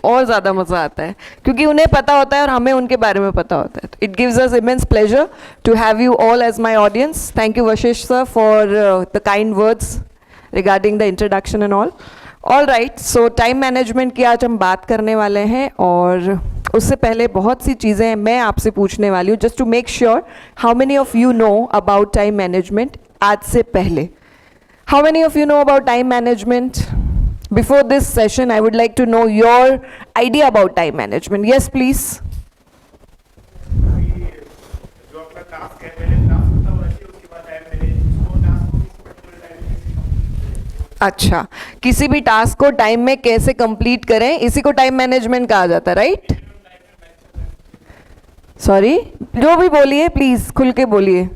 और ज़्यादा मज़ा आता है, क्योंकि उन्हें पता होता है और हमें उनके बारे में पता होता है. It gives us immense pleasure to have you all as my audience. Thank you Vashishtha sir for the kind words regarding the introduction and all. All right, so time management की आज हम बात करने वाले हैं, और उससे पहले बहुत सी चीज़ें मैं आपसे पूछने वाली हूँ, just to make sure. How many of you know about time management आज से पहले? How many of you know about time management? Before this session, I would like to know your idea about time management. Yes, please. जो अपना task है, पहले task होता है वैसे उसके बाद टाइम मैनेज उसको टास्क को किस पर्टिकुलर टाइम में. अच्छा, किसी भी टास्क को टाइम में कैसे कंप्लीट करें, इसी को टाइम मैनेजमेंट कहा जाता है, राइट? सॉरी, जो भी बोलिए प्लीज खुल के बोलिए.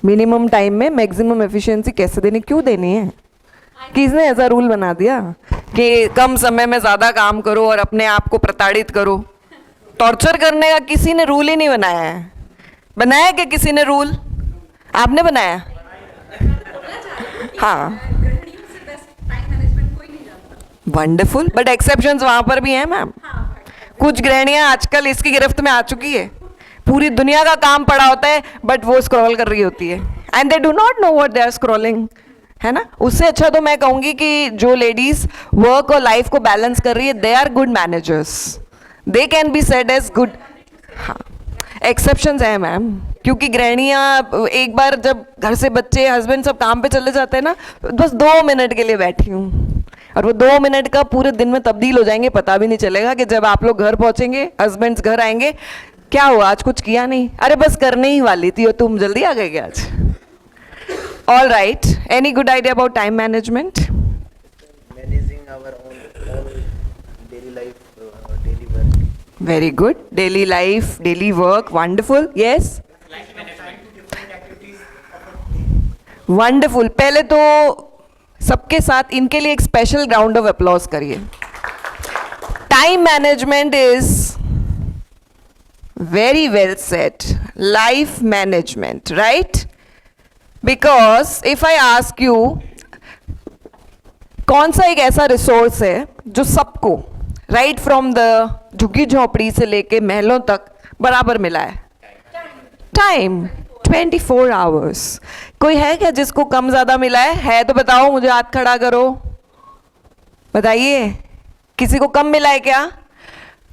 मिनिमम टाइम में मैक्सिमम एफिशिएंसी कैसे देनी, क्यों देनी है? किसने ऐसा रूल बना दिया कि कम समय में ज़्यादा काम करो और अपने आप को प्रताड़ित करो? टॉर्चर करने का किसी ने रूल ही नहीं बनाया है. बनाया क्या किसी ने रूल? आपने बनाया? हाँ, वंडरफुल. बट एक्सेप्शंस वहाँ पर भी हैं मैम. कुछ गृहणियाँ आजकल इसकी गिरफ्त में आ चुकी है. पूरी दुनिया का काम पड़ा होता है बट वो स्क्रॉल कर रही होती है, and they do not know what they are scrolling, है ना? उससे अच्छा तो मैं कहूँगी कि जो लेडीज वर्क और लाइफ को बैलेंस कर रही है, they are good managers. They can be said as good. हाँ, एक्सेप्शंस है मैम, क्योंकि गृहणियाँ एक बार जब घर से बच्चे हस्बैंड सब काम पे चले जाते हैं ना, बस 2 मिनट के लिए बैठी हूँ, और वो 2 मिनट का पूरे दिन में तब्दील हो जाएंगे, पता भी नहीं चलेगा कि जब आप लोग घर पहुँचेंगे, हस्बैंड्स घर आएंगे, क्या हुआ आज कुछ किया नहीं? अरे बस करने ही वाली थी और तुम जल्दी आ गए क्या आज? All right, any good idea about time management? Managing our own daily life, daily work. Very good. Daily life, daily work, wonderful. Yes, wonderful. पहले तो सबके साथ इनके लिए एक स्पेशल राउंड ऑफ अप्लॉज करिए. Time management is very well said. Life management, right? Because if I ask you, कौन सा एक ऐसा रिसोर्स है जो सबको राइट फ्रॉम द झुग्गी झोपड़ी से लेके महलों तक बराबर मिला है? टाइम. 24 आवर्स. कोई है क्या जिसको कम ज़्यादा मिला है तो बताओ, मुझे हाथ खड़ा करो, बताइए. किसी को कम मिला है क्या?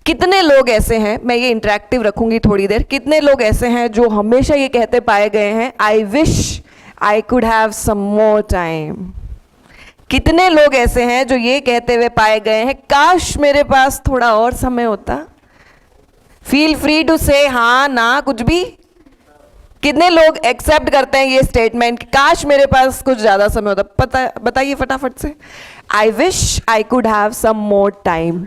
कितने लोग ऐसे हैं, मैं ये इंटरेक्टिव रखूंगी थोड़ी देर, कितने लोग ऐसे हैं जो हमेशा ये कहते पाए गए हैं, I wish I could have some more time? कितने लोग ऐसे हैं जो ये कहते हुए पाए गए हैं, काश मेरे पास थोड़ा और समय होता? फील फ्री टू से हाँ ना कुछ भी. कितने लोग एक्सेप्ट करते हैं ये स्टेटमेंट, काश मेरे पास कुछ ज़्यादा समय होता? पता, बताइए फटाफट से. I wish I could have some more time.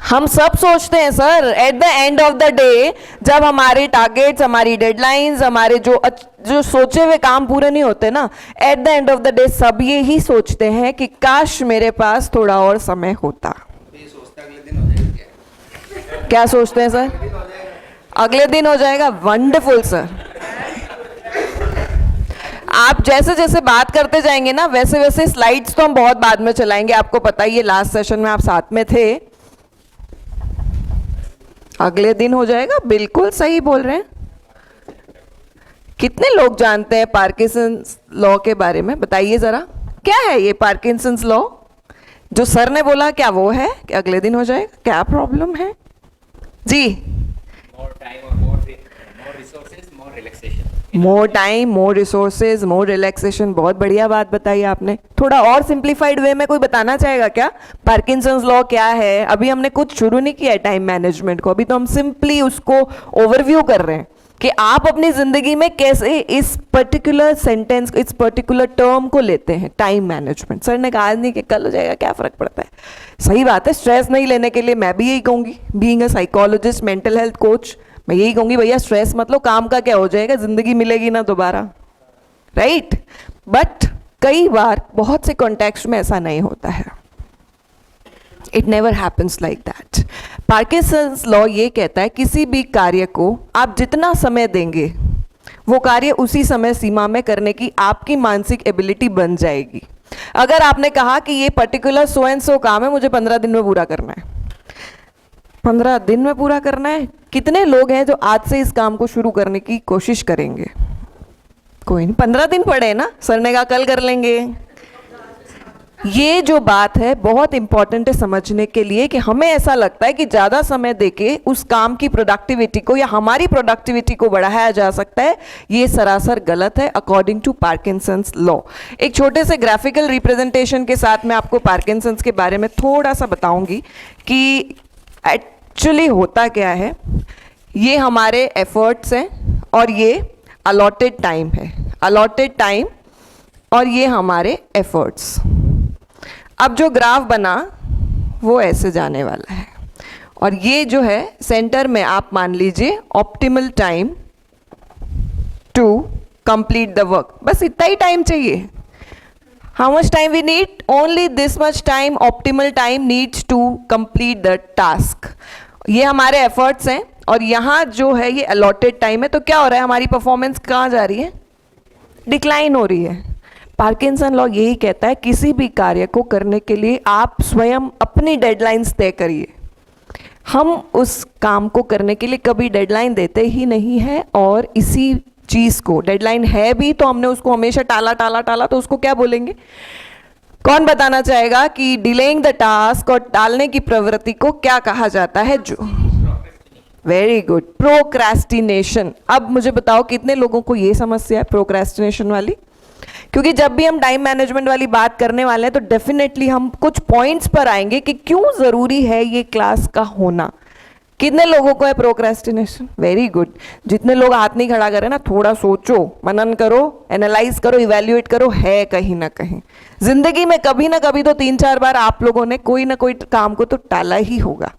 हम सब सोचते हैं sir. At the end of the day जब हमारे टारगेट्स, हमारी डेडलाइंस, हमारे जो सोचे हुए काम पूरे नहीं होते ना, eight the end of the day सब ये ही सोचते हैं कि काश मेरे पास थोड़ा और समय होता. क्या सोचते हैं सर? अगले दिन हो जाएगा. Wonderful sir. आप जैसे जैसे बात करते जाएंगे ना, वैसे वैसे स्लाइड्स तो हम बहुत बाद में चलाएंगे. आपको पता ही है, लास्ट सेशन में आप साथ में थे. अगले दिन हो जाएगा. बिल्कुल सही बोल रहे हैं. कितने लोग जानते हैं पार्किंसंस लॉ के बारे में? बताइए जरा, क्या है ये पार्किंसंस लॉ जो सर ने बोला? क्या वो है कि अगले दिन हो जाएगा? क्या प्रॉब्लम है जी? More time or more resources, more relaxation. More time, more resources, more relaxation. बहुत बढ़िया बात बताई आपने. थोड़ा और सिंप्लीफाइड वे में कोई बताना चाहेगा क्या पार्किंसंस लॉ क्या है? अभी हमने कुछ शुरू नहीं किया है टाइम मैनेजमेंट को, अभी तो हम सिंपली उसको ओवरव्यू कर रहे हैं कि आप अपनी जिंदगी में कैसे इस पर्टिकुलर सेंटेंस, इस पर्टिकुलर टर्म को लेते हैं, टाइम मैनेजमेंट. सर ने कहा आज नहीं कि कल हो जाएगा, क्या फर्क पड़ता है? सही बात है. स्ट्रेस नहीं लेने के लिए मैं भी यही कहूँगी, being a psychologist, mental health coach, मैं यही कहूँगी भैया स्ट्रेस मत लो. काम का क्या हो जाएगा, जिंदगी मिलेगी ना दोबारा, राइट? बट कई बार बहुत से कॉन्टेक्स्ट में ऐसा नहीं होता है. It never happens like that. Parkinson's law ये कहता है किसी भी कार्य को आप जितना समय देंगे वो कार्य उसी समय सीमा में करने की आपकी मानसिक एबिलिटी बन जाएगी. अगर आपने कहा कि ये पर्टिकुलर सो एंड सो काम है, मुझे 15 दिन में पूरा करना है, 15 दिन में पूरा करना है, कितने लोग हैं जो आज से इस काम को शुरू करने की कोशिश करेंगे? कोई नहीं, 15 दिन पड़े ना, सर ने कहा कल कर लेंगे। ये जो बात है बहुत इंपॉर्टेंट है समझने के लिए कि हमें ऐसा लगता है कि ज़्यादा समय देके उस काम की प्रोडक्टिविटी को या हमारी प्रोडक्टिविटी को बढ़ाया जा सकता है। ये सरासर गलत है अकॉर्डिंग टू पार्किंसंस लॉ। एक छोटे से ग्राफिकल रिप्रेजेंटेशन के साथ मैं आपको पार्किंसंस के बारे में थोड़ा सा बताऊंगी कि एक्चुअली होता क्या है। ये हमारे एफर्ट्स हैं और ये अलॉटेड टाइम है, अलॉटेड टाइम और ये हमारे एफर्ट्स। अब जो ग्राफ बना वो ऐसे जाने वाला है और ये जो है सेंटर में आप मान लीजिए optimal time to complete the work, बस इतना ही टाइम चाहिए। How much time we need? Only this much time optimal time needs to complete the task. ये हमारे एफर्ट्स हैं और यहाँ जो है ये अलॉटेड टाइम है। तो क्या हो रहा है, हमारी परफॉर्मेंस कहाँ जा रही है? डिक्लाइन हो रही है। पार्किंसन लॉ यही कहता है किसी भी कार्य को करने के लिए आप स्वयं अपनी डेडलाइंस तय करिए। हम उस काम को करने के लिए कभी डेडलाइन देते ही नहीं है और इसी चीज़ को, डेडलाइन है भी तो हमने उसको हमेशा टाला टाला टाला, तो उसको क्या बोलेंगे? कौन बताना चाहेगा कि डिलेइंग द टास्क और टालने की प्रवृत्ति को क्या कहा जाता है? जो वेरी गुड, प्रोक्रेस्टिनेशन। अब मुझे बताओ कितने लोगों को ये समस्या है प्रोक्रेस्टिनेशन वाली? क्योंकि जब भी हम टाइम मैनेजमेंट वाली बात करने वाले हैं तो डेफिनेटली हम कुछ पॉइंट्स पर आएंगे कि क्यों ज़रूरी है ये क्लास का होना। कितने लोगों को है प्रोक्रेस्टिनेशन? Very good. जितने लोग हाथ नहीं खड़ा करें ना, थोड़ा सोचो, मनन करो, एनालाइज करो, इवेल्युएट करो, है कहीं ना कहीं जिंदगी में कभी ना कभी तो 3-4 बार आप लोगों ने कोई ना कोई काम को तो टाला ही होगा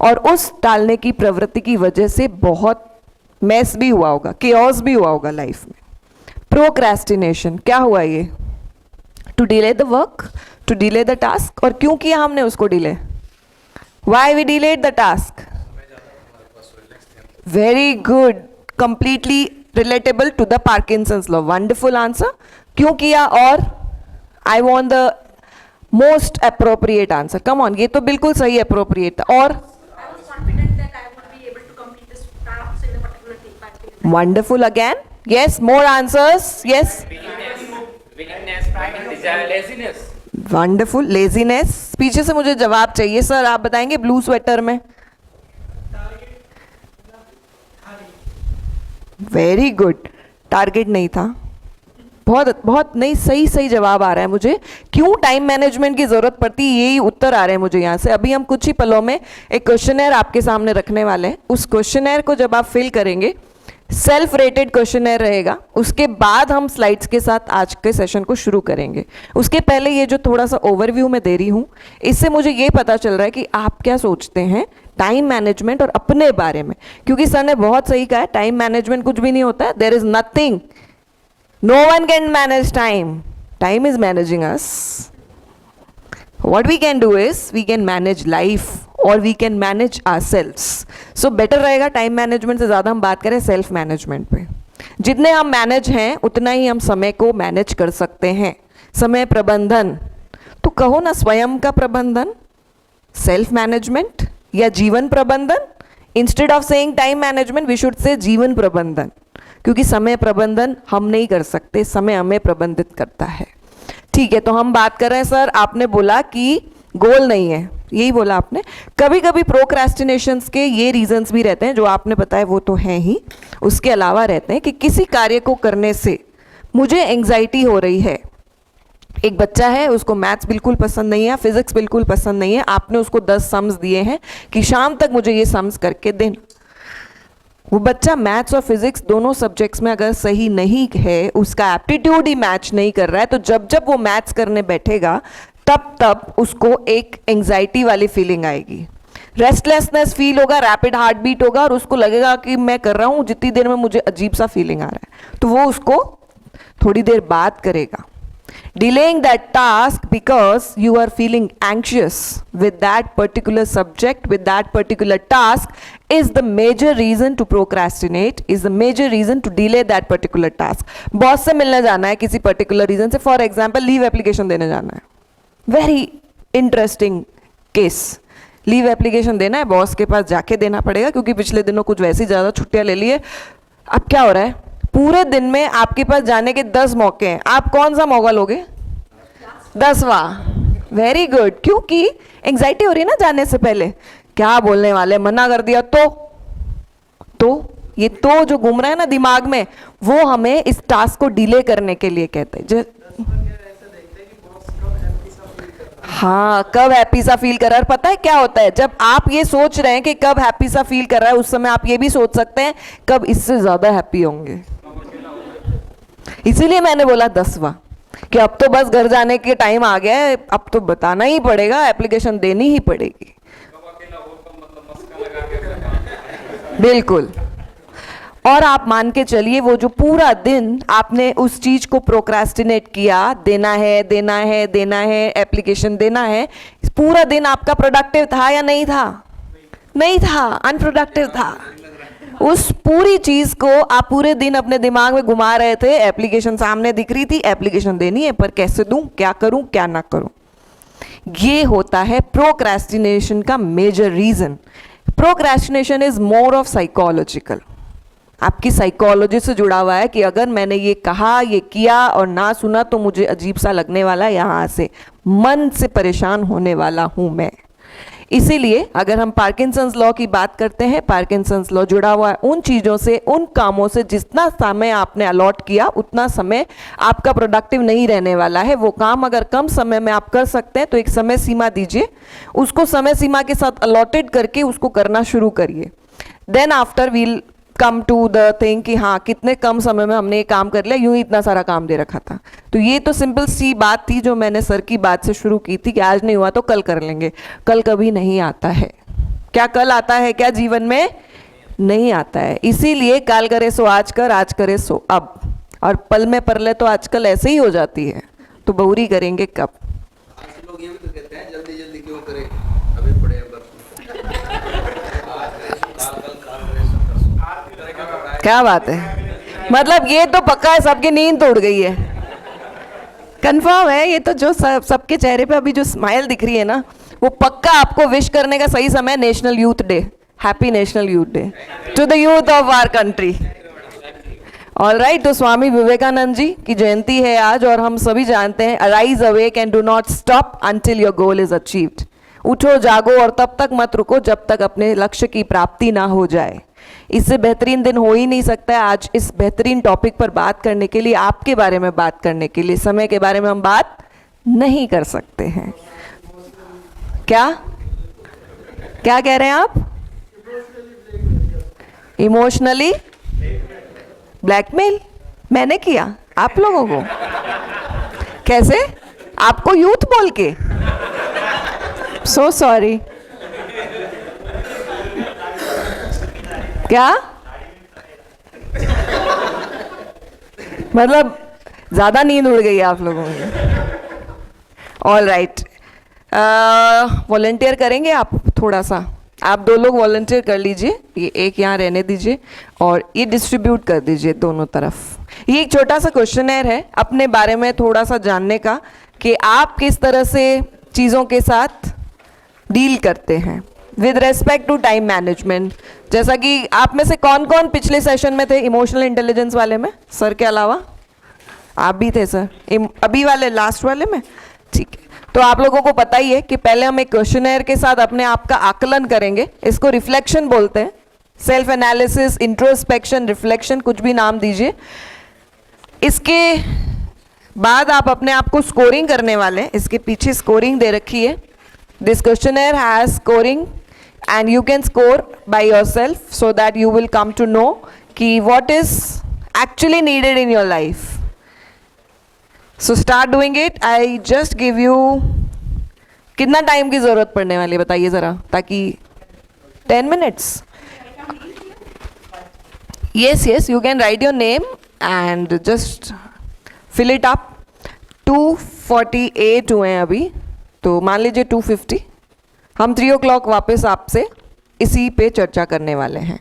और उस टालने की प्रवृत्ति की वजह से बहुत मैस भी हुआ होगा, केओस भी हुआ होगा लाइफ में। प्रोक्रेस्टिनेशन क्या हुआ? ये to delay the work, to delay the task. और क्यों किया हमने उसको delay? Why we delayed the task? Very good, completely relatable to the Parkinson's law. Wonderful answer. क्यों किया? और I want the most appropriate answer. Come on, ये तो बिल्कुल सही अप्रोप्रिएट था। और wonderful again, yes, more answers, yes. Willingness, pride and desire, laziness. Wonderful, laziness. पीछे से मुझे जवाब चाहिए सर, आप बताएंगे ब्लू स्वेटर में। वेरी गुड, टारगेट नहीं था। बहुत बहुत नहीं, सही सही जवाब आ रहा है मुझे। क्यों टाइम मैनेजमेंट की जरूरत पड़ती है, यही उत्तर आ रहे हैं मुझे यहाँ से। अभी हम कुछ ही पलों में एक क्वेश्चनर आपके सामने रखने वाले हैं। उस क्वेश्चनर को जब आप फिल करेंगे, सेल्फ रेटेड क्वेश्चनर रहेगा, उसके बाद हम स्लाइड्स के साथ आज के सेशन को शुरू करेंगे। उसके पहले ये जो थोड़ा सा ओवरव्यू मैं दे रही हूँ, इससे मुझे ये पता चल रहा है कि आप क्या सोचते हैं टाइम मैनेजमेंट और अपने बारे में। क्योंकि सर ने बहुत सही कहा है, टाइम मैनेजमेंट कुछ भी नहीं होता है। There is nothing, no one can manage time, time is managing us. What we can do is we can manage life और we can manage ourselves. So better रहेगा टाइम मैनेजमेंट से ज़्यादा हम बात करें सेल्फ मैनेजमेंट पे। जितने हम मैनेज हैं उतना ही हम समय को मैनेज कर सकते हैं। समय प्रबंधन, तो कहो ना स्वयं का प्रबंधन, सेल्फ मैनेजमेंट या जीवन प्रबंधन। Instead of saying time management we should say जीवन प्रबंधन, क्योंकि समय प्रबंधन हम नहीं कर सकते, समय हमें प्रबंधित करता है। ठीक है, तो हम बात कर रहे हैं सर, आपने बोला कि गोल नहीं है, यही बोला आपने। कभी कभी प्रोक्रेस्टिनेशंस के ये रीजंस भी रहते हैं जो आपने बताया, वो तो हैं ही। उसके अलावा रहते हैं कि किसी कार्य को करने से मुझे एंग्जाइटी हो रही है। एक बच्चा है, उसको मैथ्स बिल्कुल पसंद नहीं है, फिजिक्स बिल्कुल पसंद नहीं है, आपने उसको 10 सम्स दिए हैं कि शाम तक मुझे ये सम्स करके देना। वो बच्चा मैथ्स और फिजिक्स दोनों सब्जेक्ट्स में अगर सही नहीं है, उसका एप्टीट्यूड ही मैच नहीं कर रहा है, तो जब जब वो मैथ्स करने बैठेगा तब तब उसको एक एंग्जाइटी वाली फीलिंग आएगी, रेस्टलेसनेस फील होगा, रैपिड हार्ट बीट होगा और उसको लगेगा कि मैं कर रहा हूँ, जितनी देर में मुझे अजीब सा फीलिंग आ रहा है, तो वो उसको थोड़ी देर बाद करेगा। Delaying that task because you are feeling anxious with that particular subject, with that particular task, is the major reason to procrastinate, is the major reason to delay that particular task. Boss से मिलने जाना है किसी particular reason से, for example leave application देने जाना है, very interesting case. Leave application देना है, बॉस के पास जाके देना पड़ेगा क्योंकि पिछले दिनों कुछ वैसी ज़्यादा छुट्टियां ले लिए. अब क्या हो रहा है, पूरे दिन में आपके पास जाने के 10 मौके हैं, आप कौन सा मौका लोगे? 10वां. Very good. क्योंकि एंग्जाइटी हो रही है ना जाने से पहले, क्या बोलने वाले, मना कर दिया तो ये तो जो घूम रहा है ना दिमाग में, वो हमें इस टास्क को डिले करने के लिए कहते हैं. हाँ, कब हैप्पी सा फील कर रहा है. पता है क्या होता है, जब आप ये सोच रहे हैं कि कब हैप्पी सा फील कर रहा है, उस समय आप ये भी सोच सकते हैं कब इससे ज्यादा हैप्पी होंगे. इसीलिए मैंने बोला 10वां, कि अब तो बस घर जाने के टाइम आ गया है, अब तो बताना ही पड़ेगा, एप्लीकेशन देनी ही पड़ेगी. बिल्कुल. और आप मान के चलिए वो जो पूरा दिन आपने उस चीज को प्रोक्रेस्टिनेट किया, देना है एप्लीकेशन देना है, पूरा दिन आपका प्रोडक्टिव था या नहीं था? नहीं था, अनप्रोडक्टिव था. उस पूरी चीज को आप पूरे दिन अपने दिमाग में घुमा रहे थे. एप्लीकेशन सामने दिख रही थी, एप्लीकेशन देनी है, पर कैसे दूं, क्या करूं, क्या ना करूं. ये होता है प्रोक्रेस्टिनेशन का major reason. Procrastination is more of psychological, आपकी साइकोलॉजी से जुड़ा हुआ है कि अगर मैंने ये कहा, ये किया और ना सुना तो मुझे अजीब सा लगने वाला है, यहाँ से मन से परेशान होने वाला हूँ मैं. इसीलिए अगर हम पार्किंसंस लॉ की बात करते हैं, पार्किंसंस लॉ जुड़ा हुआ है उन चीज़ों से, उन कामों से जितना समय आपने अलॉट किया उतना समय आपका प्रोडक्टिव नहीं रहने वाला है. वो काम अगर कम समय में आप कर सकते हैं तो एक समय सीमा दीजिए, उसको समय सीमा के साथ अलॉटेड करके उसको करना शुरू करिए. Then after we'll come to the thing कि हाँ कितने कम समय में हमने ये काम कर लिया, यूं ही इतना सारा काम दे रखा था. तो ये तो सिंपल सी बात थी जो मैंने सर की बात से शुरू की थी कि आज नहीं हुआ तो कल कर लेंगे. कल कभी नहीं आता है. क्या कल आता है क्या जीवन में? नहीं आता है. इसीलिए काल करे सो आज कर, आज करे सो अब, और पल में परले तो आजकल ऐसे ही हो जाती है, तो बहुरी करेंगे कब. आज लोग ये भी तो कहते हैं जल्दी जल्दी क्यों करें, अभी पड़े हैं बस. क्या बात है, मतलब ये तो पक्का है सबकी नींद तोड़ गई है. कंफर्म है ये तो, जो सबके चेहरे पे अभी जो स्माइल दिख रही है ना, वो पक्का आपको विश करने का सही समय national youth day. Happy national youth day to the youth of our country. All right. तो स्वामी विवेकानंद जी की जयंती है आज, और हम सभी जानते हैं arise awake and do not stop until your goal is achieved. उठो जागो और तब तक मत रुको जब तक अपने लक्ष्य की प्राप्ति ना हो जाए. इससे बेहतरीन दिन हो ही नहीं सकता है आज इस बेहतरीन टॉपिक पर बात करने के लिए, आपके बारे में बात करने के लिए. समय के बारे में हम बात नहीं कर सकते हैं. क्या क्या कह रहे हैं आप? इमोशनली ब्लैकमेल मैंने किया आप लोगों को? कैसे? आपको यूथ बोल के? So sorry. क्या मतलब ज्यादा नींद उड़ गई है आप लोगों की? All right. वॉलंटियर करेंगे आप थोड़ा सा? आप 2 लोग वॉलंटियर कर लीजिए, ये एक यहाँ रहने दीजिए और ये डिस्ट्रीब्यूट कर दीजिए दोनों तरफ. ये एक छोटा सा क्वेश्चनर है अपने बारे में थोड़ा सा जानने का कि आप किस तरह से चीज़ों के साथ डील करते हैं with respect to time management. जैसा कि आप में से कौन कौन पिछले सेशन में थे इमोशनल इंटेलिजेंस वाले में, सर के अलावा? आप भी थे सर अभी वाले लास्ट वाले में? ठीक है. तो आप लोगों को पता ही है कि पहले हम एक क्वेश्चनर के साथ अपने आप का आकलन करेंगे. इसको रिफ्लेक्शन बोलते हैं. सेल्फ एनालिसिस, इंट्रोस्पेक्शन, रिफ्लेक्शन, कुछ भी नाम दीजिए. इसके बाद आप अपने आप को स्कोरिंग करने वाले हैं. इसके पीछे स्कोरिंग दे रखी है. This questionnaire has scoring and you can score by yourself so that you will come to know कि what is actually needed in your life. So start doing it. I just give you कितना time की ज़रूरत पड़ने वाली है बताइए ज़रा, ताकि 10 minutes. Yes, you can write your name and just fill it up. 2:48 हुए हैं अभी, तो मान लीजिए 2:50। हम 3 o'clock वापस आपसे इसी पे चर्चा करने वाले हैं।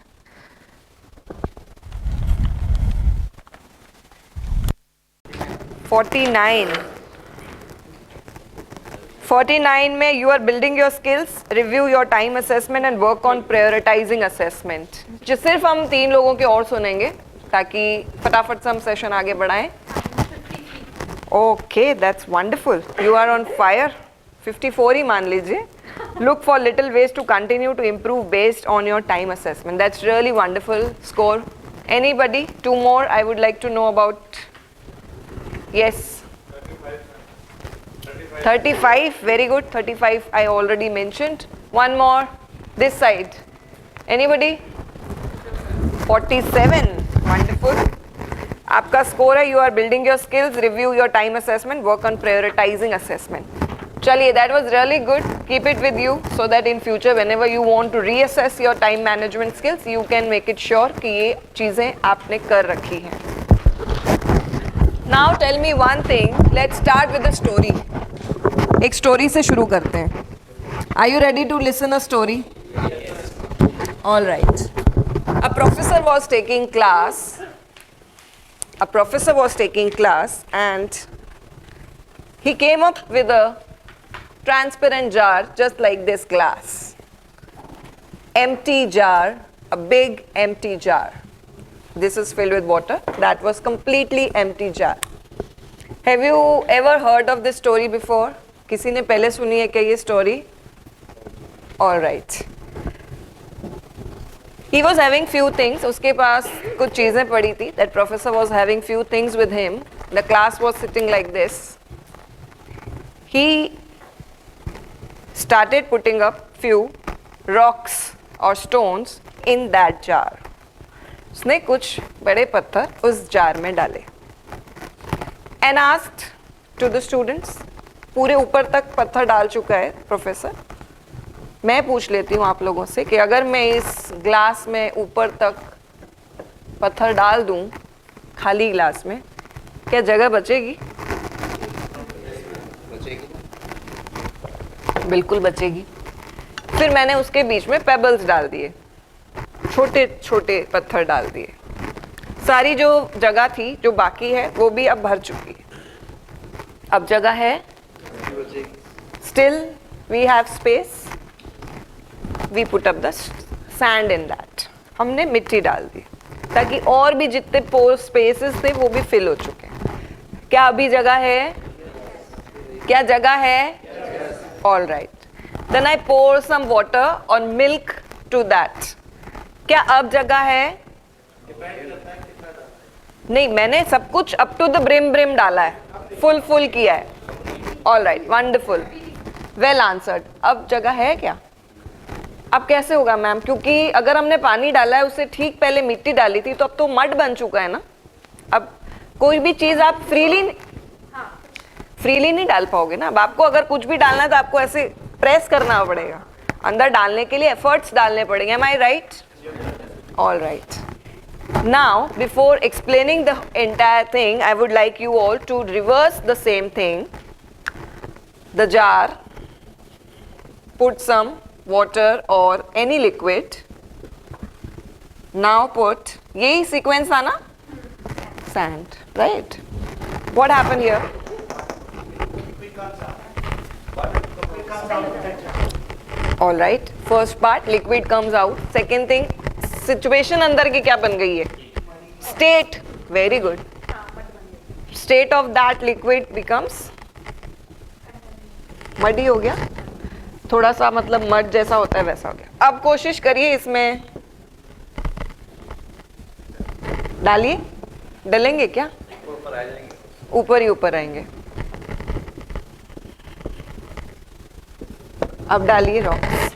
(49) 49 में you are building your skills, review your time assessment and work on prioritising assessment. जो सिर्फ हम 3 लोगों के और सुनेंगे ताकि फटाफट से हम सेशन आगे बढ़ाएं। Okay, that's wonderful, you are on fire. 54 ही मान लीजिए। Look for little ways to continue to improve based on your time assessment. That's really wonderful score. Anybody? 2 more I would like to know about. Yes. 35. Very good. 35 I already mentioned. One more. This side. Anybody? 47. Wonderful. आपका score है, you are building your skills, review your time assessment, work on prioritising assessment. चलिए, that was really good, keep it with you so that in future whenever you want to reassess your time management skills you can make it sure कि ये चीज़ें आपने कर रखी हैं। Now tell me one thing, let's start with a story. एक story से शुरू करते हैं। Are you ready to listen a story? All right. A professor was taking class and he came up with a transparent jar just like this glass. Empty jar, a big empty jar. This is filled with water. That was completely empty jar. Have you ever heard of this story before? किसी ने पहले सुनी है क्या ये story? All right. He was having few things. उसके पास कुछ चीज़ें पड़ी थी. That professor was having few things with him. The class was sitting like this. He started putting up few rocks or stones in that jar. उसने कुछ बड़े पत्थर उस जार में डाले. And asked to the students. पूरे ऊपर तक पत्थर डाल चुका है प्रोफेसर. मैं पूछ लेती हूँ आप लोगों से कि अगर मैं इस ग्लास में ऊपर तक पत्थर डाल दूँ खाली ग्लास में, क्या जगह बचेगी? बिल्कुल बचेगी। फिर मैंने उसके बीच में पेबल्स डाल दिए, छोटे छोटे पत्थर डाल दिए। सारी जो जगह थी जो बाकी है वो भी अब भर चुकी है। अब जगह है, still we have space. We put up the sand in that. हमने मिट्टी डाल दी ताकि और भी जितने स्पेसेस थे वो भी फिल हो चुके हैं। क्या अभी जगह है? क्या जगह है? All right. Then I pour some water or milk to that. क्या अब जगह है? नहीं, मैंने सब कुछ up to the brim डाला है, फुल किया है। All right, wonderful, well answered. अब जगह है क्या? अब कैसे होगा मैम? क्योंकि अगर हमने पानी डाला है उससे ठीक पहले मिट्टी डाली थी तो अब तो मड बन चुका है ना। अब कोई भी चीज़ आप फ्रीली नहीं डाल पाओगे ना। अब आपको अगर कुछ भी डालना है तो आपको ऐसे प्रेस करना पड़ेगा, अंदर डालने के लिए एफर्ट्स डालने पड़ेंगे। Am I right? All right. Now before explaining the entire thing I would like you all to reverse the same thing. The jar, put some water or any liquid. Now put, यही sequence था ना? Sand, right? What happened here? All right. First part, liquid comes out. Second thing, situation अंदर की क्या बन गई है? State. Very good. State of that liquid becomes muddy हो गया, थोड़ा सा मतलब मड जैसा होता है वैसा हो गया। अब कोशिश करिए इसमें डालिए। डलेंगे क्या? ऊपर ही ऊपर आएंगे। अब डालिए रॉक्स।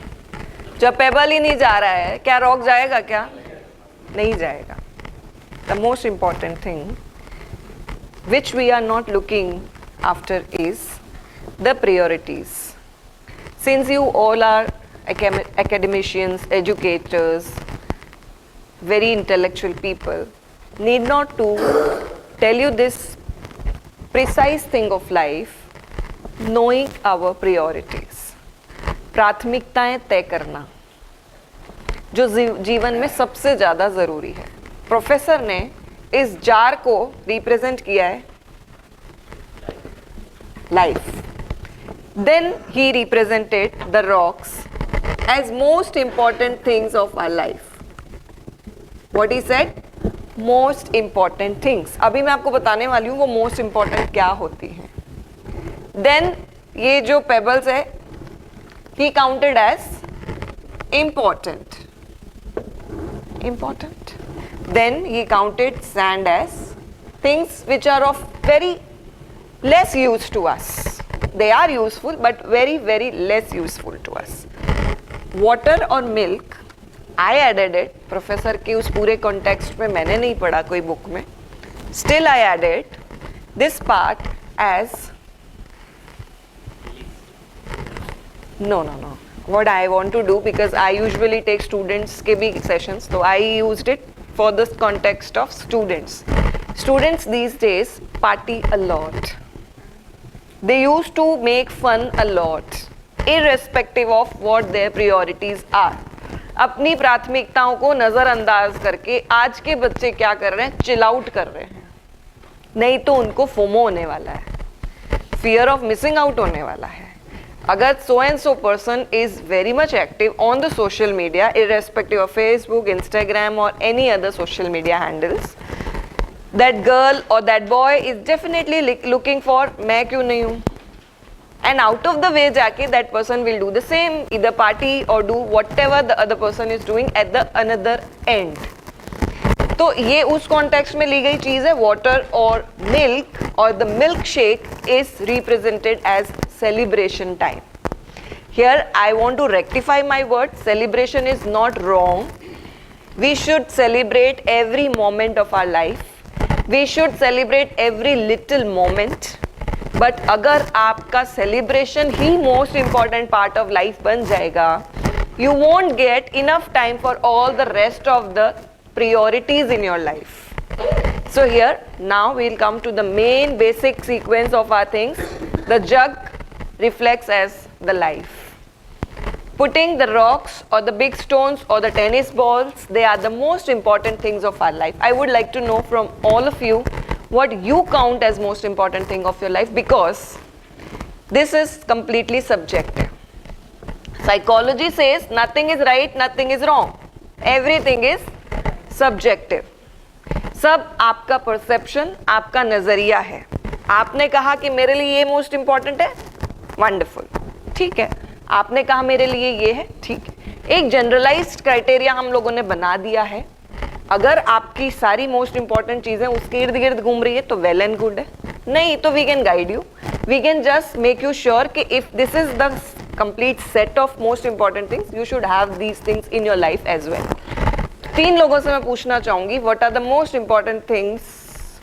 जब पेबल ही नहीं जा रहा है, क्या रॉक जाएगा क्या? नहीं जाएगा। The most important thing which we are not looking after is the priorities. Since you all are academicians, educators, very intellectual people, need not to tell you this precise thing of life, knowing our priorities. प्राथमिकताएं तय करना जो जीवन में सबसे ज़्यादा ज़रूरी है. प्रोफेसर ने इस जार को रिप्रेजेंट किया है life. Then he represented the rocks as most important things of our life. What he said? Most important things. अभी मैं आपको बताने वाली हूँ वो मोस्ट इंपॉर्टेंट क्या होती हैं. देन ये जो पेबल्स है he counted as important. Then he counted sand as things which are of very less use to us. They are useful but very very less useful to us. Water or milk, I added it. Professor के उस पूरे context में मैंने नहीं पढ़ा कोई book में. Still I added this part as no. What I want to do, because I usually take students के भी sessions, so I used it for this context of students. Students these days party a lot. They used to make fun a lot, irrespective of what their priorities are. अपनी प्राथमिकताओं को नज़रअंदाज करके आज के बच्चे क्या कर रहे हैं? चिल आउट कर रहे हैं. नहीं तो उनको फोमो होने वाला है, फियर ऑफ मिसिंग आउट होने वाला है. अगर so and so person is very much active on the social media, irrespective of Facebook, Instagram or any other social media handles, that girl or that boy is definitely looking for मैं क्यों नहीं हूँ, and out of the way जाके that person will do the same, either party or do whatever the other person is doing at the another end. तो ये उस context में ली गई चीज़ है. वाटर और मिल्क और the milk shake is represented as celebration time. Here I want to rectify my word. Celebration is not wrong. We should celebrate every moment of our life. We should celebrate every little moment. But अगर आपका celebration he most important part of life बन जाएगा, you won't get enough time for all the rest of the priorities in your life. So here now we'll come to the main basic sequence of our things. The jug reflects as the life. Putting the rocks or the big stones or the tennis balls, they are the most important things of our life. I would like to know from all of you what you count as most important thing of your life, because this is completely subjective. Psychology says nothing is right, nothing is wrong. Everything is subjective. सब आपका perception, आपका नजरिया है. आपने कहा कि मेरे लिए ये मोस्ट इंपॉर्टेंट है, वंडरफुल, ठीक है. आपने कहा मेरे लिए ये है, ठीक है. एक जनरलाइज्ड क्राइटेरिया हम लोगों ने बना दिया है. अगर आपकी सारी मोस्ट इंपॉर्टेंट चीजें उसके इर्द गिर्द घूम रही है तो वेल एंड गुड है. नहीं तो we can guide you, we can just make you sure कि if this is the complete set of most important things, you should have these things in your life as well. 3 लोगों से मैं पूछना चाहूंगी what are the most important things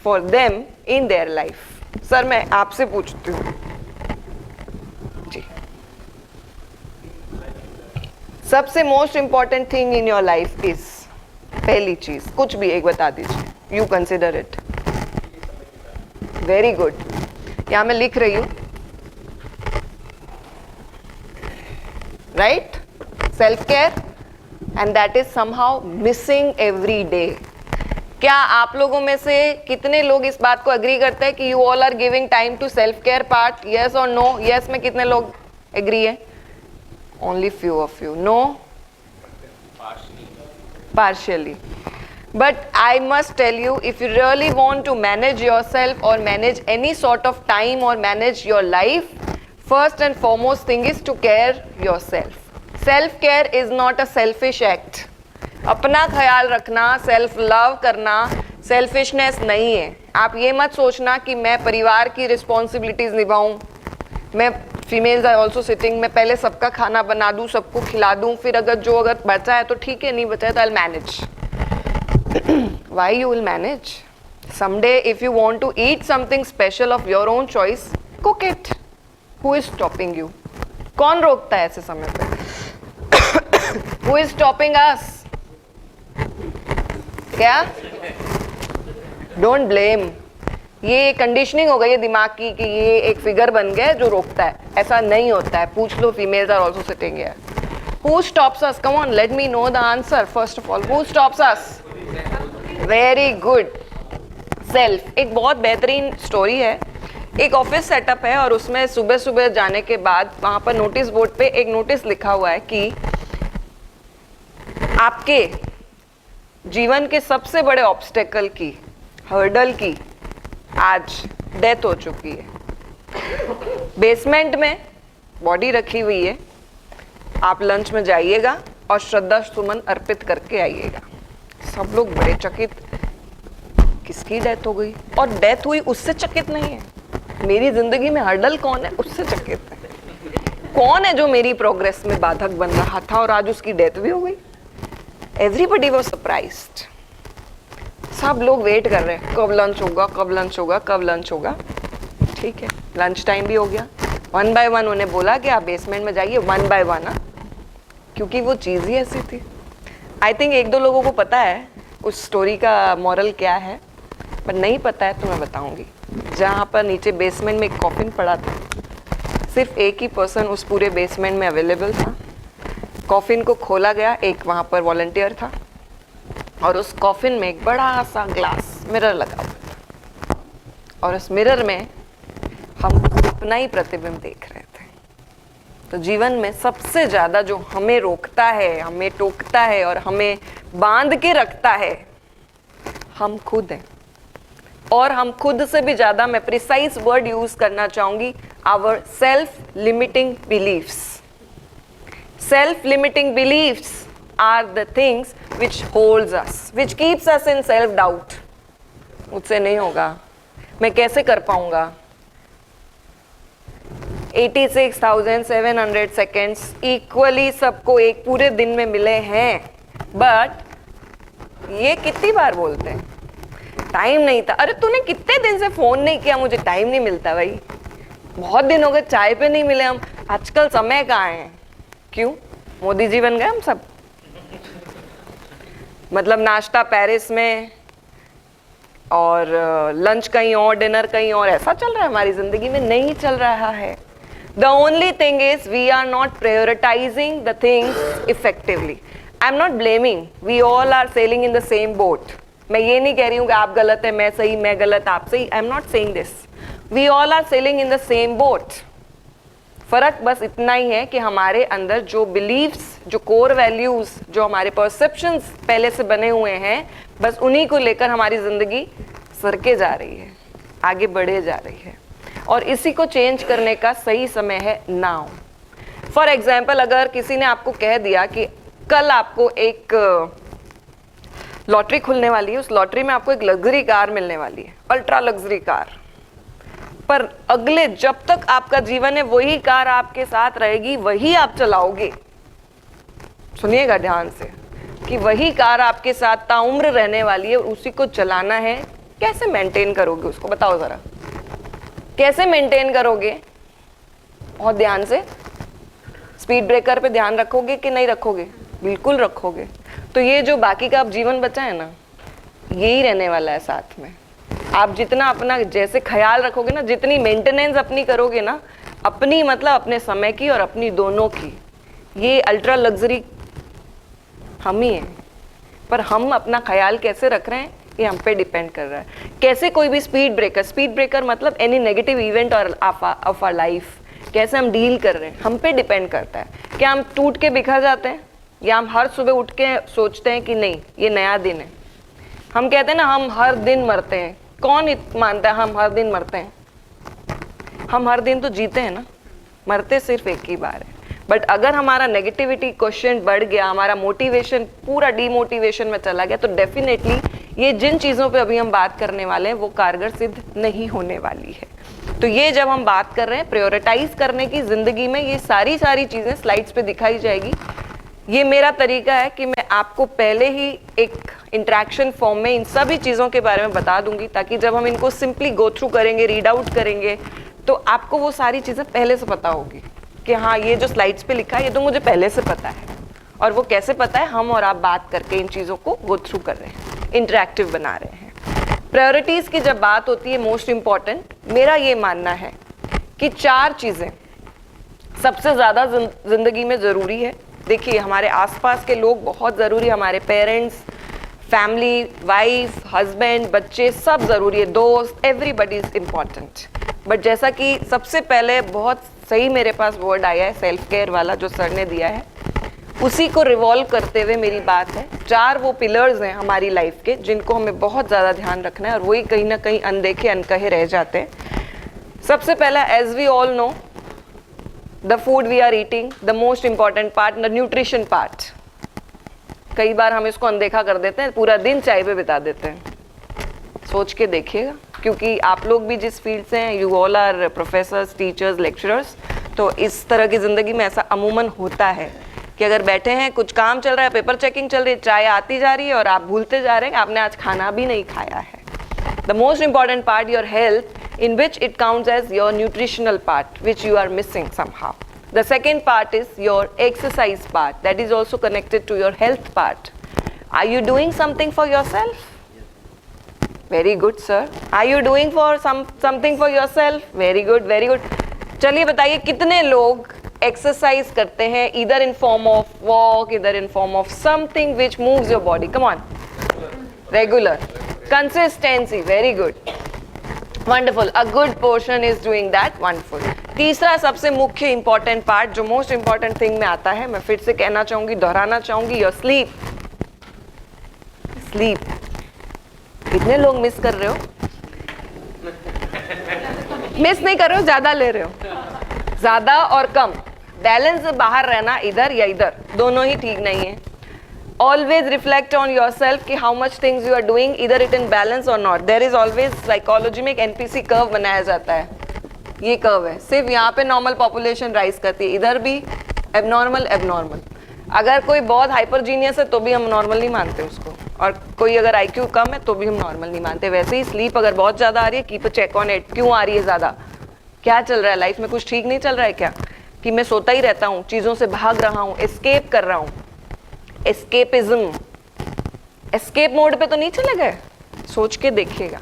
for them in their life. Sir मैं आपसे पूछती हूँ जी, सबसे most important thing in your life is, पहली चीज कुछ भी एक बता दीजिए. You consider it. Very good. यहां मैं लिख रही हूं, right? Self care, and that is somehow missing every day. क्या आप लोगों में से कितने लोग इस बात को एग्री करते हैं कि you all are giving time to self care part? Yes और नो? यस में कितने लोग एग्री है? Only few of you. No? partially. But I must tell you, if you really want to manage yourself or manage any sort of time or manage your life, first and foremost thing is to care yourself. Self care is not a selfish act. अपना ख्याल रखना, self love करना selfishness नहीं है. आप ये मत सोचना कि मैं परिवार की रिस्पॉन्सिबिलिटीज निभाऊं, मैं फीमेल्स आर ऑल्सो सिटिंग, मैं पहले सबका खाना बना दूं, सबको खिला दूं, फिर अगर बचा है तो ठीक है, नहीं बचा है तो I will manage. Why you will manage? someday if you want to eat something special of your own choice, cook it. Who is stopping you? कौन रोकता है ऐसे समय पे? Who is stopping us? क्या? Don't blame. ये conditioning हो गई है दिमाग की कि ये एक फिगर बन गया है जो रोकता है। ऐसा नहीं होता है, पूछ लो, females are also sitting here. Who stops us? Come on, let me know the answer first of all. Who stops us? Very good. Self. एक बहुत बेहतरीन स्टोरी है। एक ऑफिस सेटअप है और उसमें सुबह सुबह जाने के बाद वहाँ पर नोटिस बोर्ड पे एक नोटिस लिखा हुआ है कि आपके जीवन के सबसे बड़े ऑब्स्टेकल की, हर्डल की आज डेथ हो चुकी है। बेसमेंट में बॉडी रखी हुई है, आप लंच में जाइएगा और श्रद्धा सुमन अर्पित करके आइएगा। सब लोग बड़े चकित, किसकी डेथ हो गई? और डेथ हुई उससे चकित नहीं है, मेरी जिंदगी में हर्डल कौन है उससे चकित है। कौन है जो मेरी प्रोग्रेस में बाधक बन रहा था और आज उसकी डेथ भी हो गई? Everybody was surprised. सब लोग वेट कर रहे हैं, कब लंच होगा, कब लंच होगा, कब लंच होगा। ठीक है, लंच टाइम भी हो गया। 1 by 1 उन्हें बोला कि आप बेसमेंट में जाइए, 1 by 1 ना, क्योंकि वो चीज़ ही ऐसी थी। आई थिंक 1-2 लोगों को पता है उस स्टोरी का मॉरल क्या है, पर नहीं पता है तो मैं बताऊंगी। जहाँ पर नीचे बेसमेंट में एक कॉफिन पड़ा था, सिर्फ एक ही पर्सन उस पूरे बेसमेंट में अवेलेबल था। कॉफिन को खोला गया, एक वहाँ पर वॉलंटियर था और उस कॉफिन में एक बड़ा सा ग्लास मिरर लगा हुआ था और उस मिरर में हम अपना ही प्रतिबिंब देख रहे थे। तो जीवन में सबसे ज़्यादा जो हमें रोकता है, हमें टोकता है और हमें बांध के रखता है, हम खुद हैं। और हम खुद से भी ज़्यादा, मैं प्रिसाइज वर्ड यूज़ करना चाहूँगी, our self limiting believes. Self limiting believes are the things which holds us, which keeps us in self doubt. मुझसे नहीं होगा, मैं कैसे कर पाऊंगा। 86,700 सेकेंड्स इक्वली सबको एक पूरे दिन में मिले हैं, बट ये कितनी बार बोलते हैं टाइम नहीं था। अरे तूने कितने दिन से फोन नहीं किया, मुझे टाइम नहीं मिलता भाई। बहुत दिन हो गए, चाय पे नहीं मिले हम, आजकल समय कहाँ है? क्यों? मोदी जी बन गए हम सब। मतलब नाश्ता पेरिस में और लंच कहीं और, डिनर कहीं और, ऐसा चल रहा है हमारी जिंदगी में? नहीं चल रहा है। The only thing is we are not prioritising the things effectively. I am not blaming, we all are sailing in the same boat. मैं ये नहीं कह रही हूँ कि आप गलत है, मैं सही, मैं गलत, आप सही। I am not saying this. We all are sailing in the same boat. फर्क बस इतना ही है कि हमारे अंदर जो बिलीव्स, जो कोर वैल्यूज, जो हमारे परसेप्शंस पहले से बने हुए हैं, बस उन्हीं को लेकर हमारी जिंदगी सरके जा रही है, आगे बढ़े जा रही है। और इसी को चेंज करने का सही समय है नाउ। फॉर एग्जाम्पल, अगर किसी ने आपको कह दिया कि कल आपको एक लॉटरी खुलने वाली है, उस लॉटरी में आपको एक लग्जरी कार मिलने वाली है, अल्ट्रा लग्जरी कार, पर अगले जब तक आपका जीवन है वही कार आपके साथ रहेगी, वही आप चलाओगे। सुनिएगा ध्यान से कि वही कार आपके साथ ताउम्र रहने वाली है, उसी को चलाना है। कैसे मेंटेन करोगे उसको, बताओ जरा, कैसे मेंटेन करोगे? बहुत ध्यान से। स्पीड ब्रेकर पे ध्यान रखोगे कि नहीं रखोगे? बिल्कुल रखोगे। तो ये जो बाकी का आप जीवन बचा है ना, यही रहने वाला है साथ में। आप जितना अपना जैसे ख्याल रखोगे ना, जितनी मेंटेनेंस अपनी करोगे ना, अपनी मतलब अपने समय की और अपनी दोनों की, ये अल्ट्रा लग्जरी हम ही हैं। पर हम अपना ख्याल कैसे रख रहे हैं ये हम पे डिपेंड कर रहा है। कैसे कोई भी स्पीड ब्रेकर मतलब एनी नेगेटिव इवेंट और ऑफ आवर लाइफ, कैसे हम डील कर रहे हैं हम पे डिपेंड करता है। क्या हम टूट के बिखर जाते हैं, या हम हर सुबह उठ के सोचते हैं कि नहीं ये नया दिन है? हम कहते हैं ना हम हर दिन मरते हैं, कौन मानता है हम हर दिन मरते हैं? हम हर दिन तो जीते हैं ना, मरते सिर्फ एक ही बार है। बट अगर हमारा नेगेटिविटी क्वेश्चन बढ़ गया, हमारा मोटिवेशन पूरा डीमोटिवेशन में चला गया, तो डेफिनेटली ये जिन चीज़ों पे अभी हम बात करने वाले हैं वो कारगर सिद्ध नहीं होने वाली है। तो ये जब हम बात कर रहे हैं प्रायोरिटाइज करने की ज़िंदगी में, ये सारी चीज़ें स्लाइड्स पे दिखाई जाएगी। ये मेरा तरीका है कि मैं आपको पहले ही एक इंटरेक्शन फॉर्म में इन सभी चीज़ों के बारे में बता दूंगी, ताकि जब हम इनको सिंपली गो थ्रू करेंगे, रीड आउट करेंगे, तो आपको वो सारी चीज़ें पहले से पता होगी कि हाँ ये जो स्लाइड्स पे लिखा है ये तो मुझे पहले से पता है। और वो कैसे पता है? हम और आप बात करके इन चीज़ों को गो थ्रू कर रहे हैं, इंटरेक्टिव बना रहे हैं। प्रायोरिटीज़ की जब बात होती है मोस्ट इम्पॉर्टेंट, मेरा ये मानना है कि 4 चीज़ें सबसे ज़्यादा ज़िंदगी में ज़रूरी है। देखिए, हमारे आसपास के लोग बहुत ज़रूरी, हमारे पेरेंट्स, फैमिली, वाइफ, हस्बैंड, बच्चे, सब ज़रूरी है, दोस्त, एवरीबडी इज़ इम्पॉर्टेंट। बट जैसा कि सबसे पहले बहुत सही मेरे पास वर्ड आया है सेल्फ केयर वाला जो सर ने दिया है, उसी को रिवॉल्व करते हुए मेरी बात है। 4 वो पिलर्स हैं हमारी लाइफ के जिनको हमें बहुत ज़्यादा ध्यान रखना है और वही कहीं ना कहीं अनदेखे अनकहे रह जाते हैं। सबसे पहला, as we all know, the food we are eating, the most important part, the nutrition part. कई बार हम इसको अनदेखा कर देते हैं, पूरा दिन चाय पे बिता देते हैं। सोच के देखिएगा, क्योंकि आप लोग भी जिस फील्ड से हैं, you all are professors, teachers, lecturers, तो इस तरह की ज़िंदगी में ऐसा अमूमन होता है कि अगर बैठे हैं, कुछ काम चल रहा है, पेपर चेकिंग चल रही है, चाय आती जा रही है और आप भूलते जा रहे हैं आपने आज खाना भी नहीं खाया है। The most important part, your health, in which it counts as your nutritional part, which you are missing somehow. The second part is your exercise part, that is also connected to your health part. Are you doing something for yourself? Very good, sir. Are you doing for something for yourself? Very good, very good. चलिए बताइए, कितने लोग exercise करते हैं, either in form of walk, either in form of something which moves your body? Come on. Regular. Consistency. Very good. Wonderful, a good portion is doing that, wonderful. तीसरा सबसे मुख्य important part जो most important thing में आता है, मैं फिर से कहना चाहूंगी, दोहराना चाहूंगी, योर स्लीप। स्लीप कितने लोग मिस कर रहे हो? मिस नहीं कर रहे हो, ज्यादा ले रहे हो। ज्यादा और कम, बैलेंस से बाहर रहना, इधर या इधर, दोनों ही ठीक नहीं है। Always reflect on yourself कि how much things you are doing, either it in balance or not. There is always psychology में एक NPC कर्व बनाया जाता है, ये कर्व है, सिर्फ यहाँ पे नॉर्मल पॉपुलेशन राइज करती है, इधर भी एबनॉर्मल एबनॉर्मल। अगर कोई बहुत हाइपर जीनियस है तो भी हम नॉर्मल नहीं मानते उसको, और कोई अगर IQ कम है तो भी हम नॉर्मल नहीं मानते। वैसे ही स्लीप अगर बहुत ज़्यादा आ रही है, keep a check on it. क्यों आ रही है ज़्यादा? क्या चल रहा है लाइफ में? कुछ ठीक नहीं चल रहा है क्या? कि मैं सोता ही रहता हूँ, चीज़ों से भाग रहा हूँ, एस्केप कर रहा हूँ, एस्केपिज्म, एस्केप मोड पे तो नहीं चले गए? सोच के देखिएगा,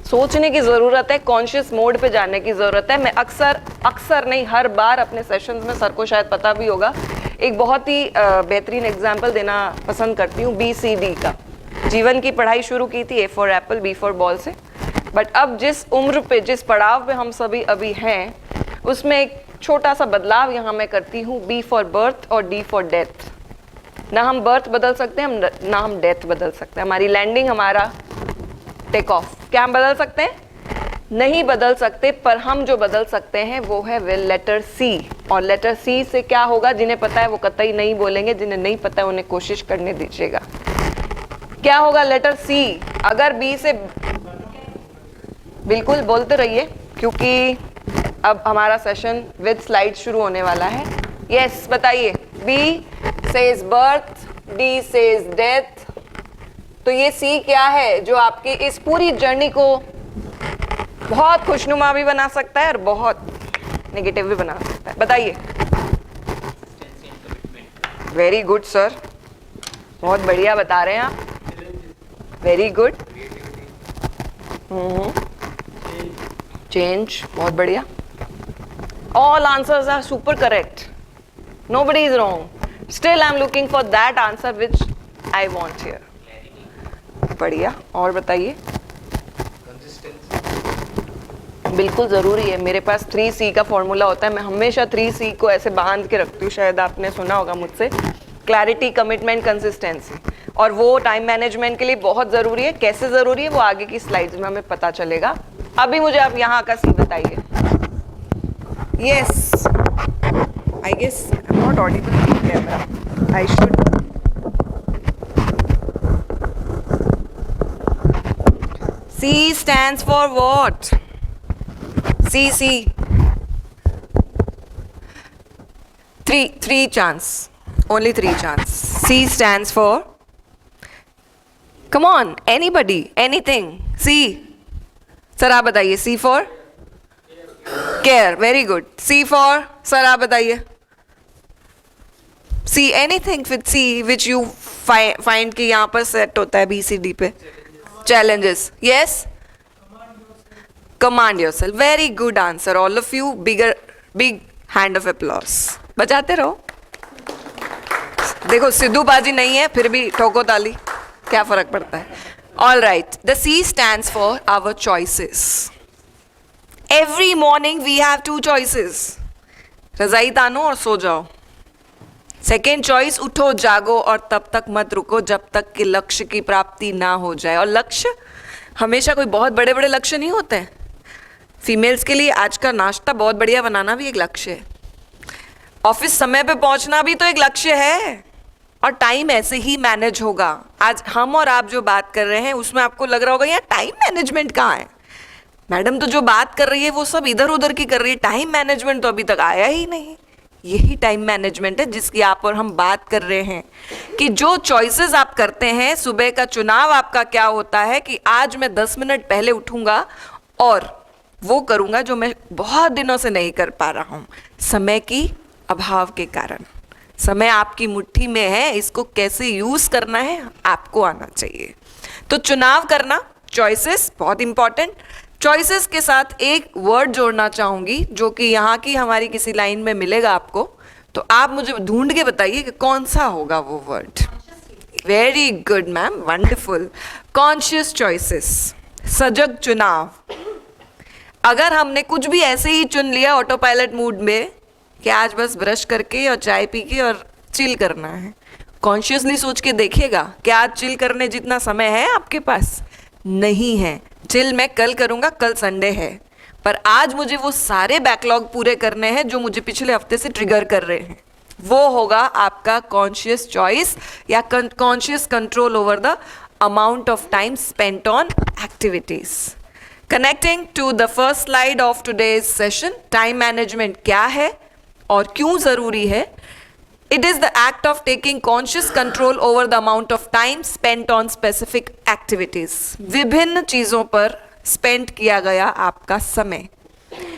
सोचने की ज़रूरत है, कॉन्शियस मोड पे जाने की ज़रूरत है। मैं अक्सर नहीं, हर बार अपने सेशंस में, सर को शायद पता भी होगा, एक बहुत ही बेहतरीन एग्जाम्पल देना पसंद करती हूँ, BCD का। जीवन की पढ़ाई शुरू की थी A for Apple, B for ball से, बट अब जिस उम्र पे, जिस पड़ाव पे हम सभी अभी हैं, उसमें एक छोटा सा बदलाव यहाँ मैं करती हूँ, B फॉर बर्थ और D फॉर डेथ। ना हम बर्थ बदल सकते हैं, ना हम डेथ बदल सकते हैं, हमारी लैंडिंग, हमारा टेक ऑफ, क्या हम बदल सकते हैं? नहीं बदल सकते। पर हम जो बदल सकते हैं वो है लेटर C। और लेटर C से क्या होगा? जिन्हें पता है वो कतई नहीं बोलेंगे, जिन्हें नहीं पता है उन्हें कोशिश करने दीजिएगा। क्या होगा लेटर C? अगर B से, बिल्कुल बोलते रहिए क्योंकि अब हमारा सेशन विद स्लाइड शुरू होने वाला है। यस, बताइए। B says birth, D says death। तो ये C क्या है जो आपकी इस पूरी जर्नी को बहुत खुशनुमा भी बना सकता है और बहुत नेगेटिव भी बना सकता है? बताइए। वेरी गुड सर, बहुत बढ़िया बता रहे हैं आप, वेरी गुड। चेंज, बहुत बढ़िया। All answers are super correct, nobody is wrong. Still I'm looking for that answer which I want here. बढ़िया, और बताइए। बिल्कुल ज़रूरी है। मेरे पास 3C का फॉर्मूला होता है, मैं हमेशा 3C को ऐसे बांध के रखती हूँ, शायद आपने सुना होगा मुझसे। क्लैरिटी, कमिटमेंट, कंसिस्टेंसी, और वो टाइम मैनेजमेंट के लिए बहुत ज़रूरी है। कैसे ज़रूरी है वो आगे की स्लाइड्स में हमें पता चलेगा। अभी मुझे आप यहाँ का C बताइए। Yes, I guess I'm not audible to the camera. I should. C stands for what? C. Three chance. Only 3 chance. C stands for. Come on, anybody, anything. C. Sir आप बताइए। C for care. Very good. C for, sir आप बताइए। C, anything with C which you find कि यहाँ पर set होता है BCD पे। Challenges. Yes? Command yourself. Very good answer. All of you, big hand of applause. बजाते रहो. देखो सिद्धू बाजी नहीं है फिर भी ठोको ताली, क्या फर्क पड़ता है. All right. The C stands for our choices. Every morning we have two choices. रजाई तानो और सो जाओ. सेकेंड चॉइस, उठो जागो और तब तक मत रुको जब तक कि लक्ष्य की प्राप्ति ना हो जाए. और लक्ष्य हमेशा कोई बहुत बड़े बड़े लक्ष्य नहीं होते हैं. फीमेल्स के लिए आज का नाश्ता बहुत बढ़िया बनाना भी एक लक्ष्य है. ऑफिस समय पे पहुंचना भी तो एक लक्ष्य है. और टाइम ऐसे ही मैनेज होगा. आज हम और आप जो बात कर रहे हैं उसमें आपको लग रहा होगा यार टाइम मैनेजमेंट कहाँ है. मैडम तो जो बात कर रही है वो सब इधर उधर की कर रही है, टाइम मैनेजमेंट तो अभी तक आया ही नहीं. यही टाइम मैनेजमेंट है जिसकी आप और हम बात कर रहे हैं कि जो चॉइसेस आप करते हैं, सुबह का चुनाव आपका क्या होता है कि आज मैं 10 मिनट पहले उठूंगा और वो करूंगा जो मैं बहुत दिनों से नहीं कर पा रहा हूं समय की अभाव के कारण. समय आपकी मुट्ठी में है, इसको कैसे यूज करना है आपको आना चाहिए. तो चुनाव करना, चॉइसेस बहुत इंपॉर्टेंट. चॉइसेस के साथ एक वर्ड जोड़ना चाहूंगी जो कि यहाँ की हमारी किसी लाइन में मिलेगा आपको. तो आप मुझे ढूंढ के बताइए कि कौन सा होगा वो word. Very good ma'am, wonderful. Conscious choices, सजग चुनाव. अगर हमने कुछ भी ऐसे ही चुन लिया ऑटो पायलट मूड में कि आज बस ब्रश करके और चाय पी के और चिल करना है, कॉन्शियसली सोच के देखिएगा कि आज चिल करने जितना समय है आपके पास नहीं है. चिल मैं कल करूँगा, कल संडे है, पर आज मुझे वो सारे बैकलॉग पूरे करने हैं जो मुझे पिछले हफ्ते से ट्रिगर कर रहे हैं. वो होगा आपका कॉन्शियस चॉइस या conscious control over the amount of time spent on activities. Connecting to the first slide of today's session, time management क्या है और क्यों ज़रूरी है. It is the act of taking conscious control over the amount of time spent on specific activities. विभिन्न चीज़ों पर spend किया गया आपका समय.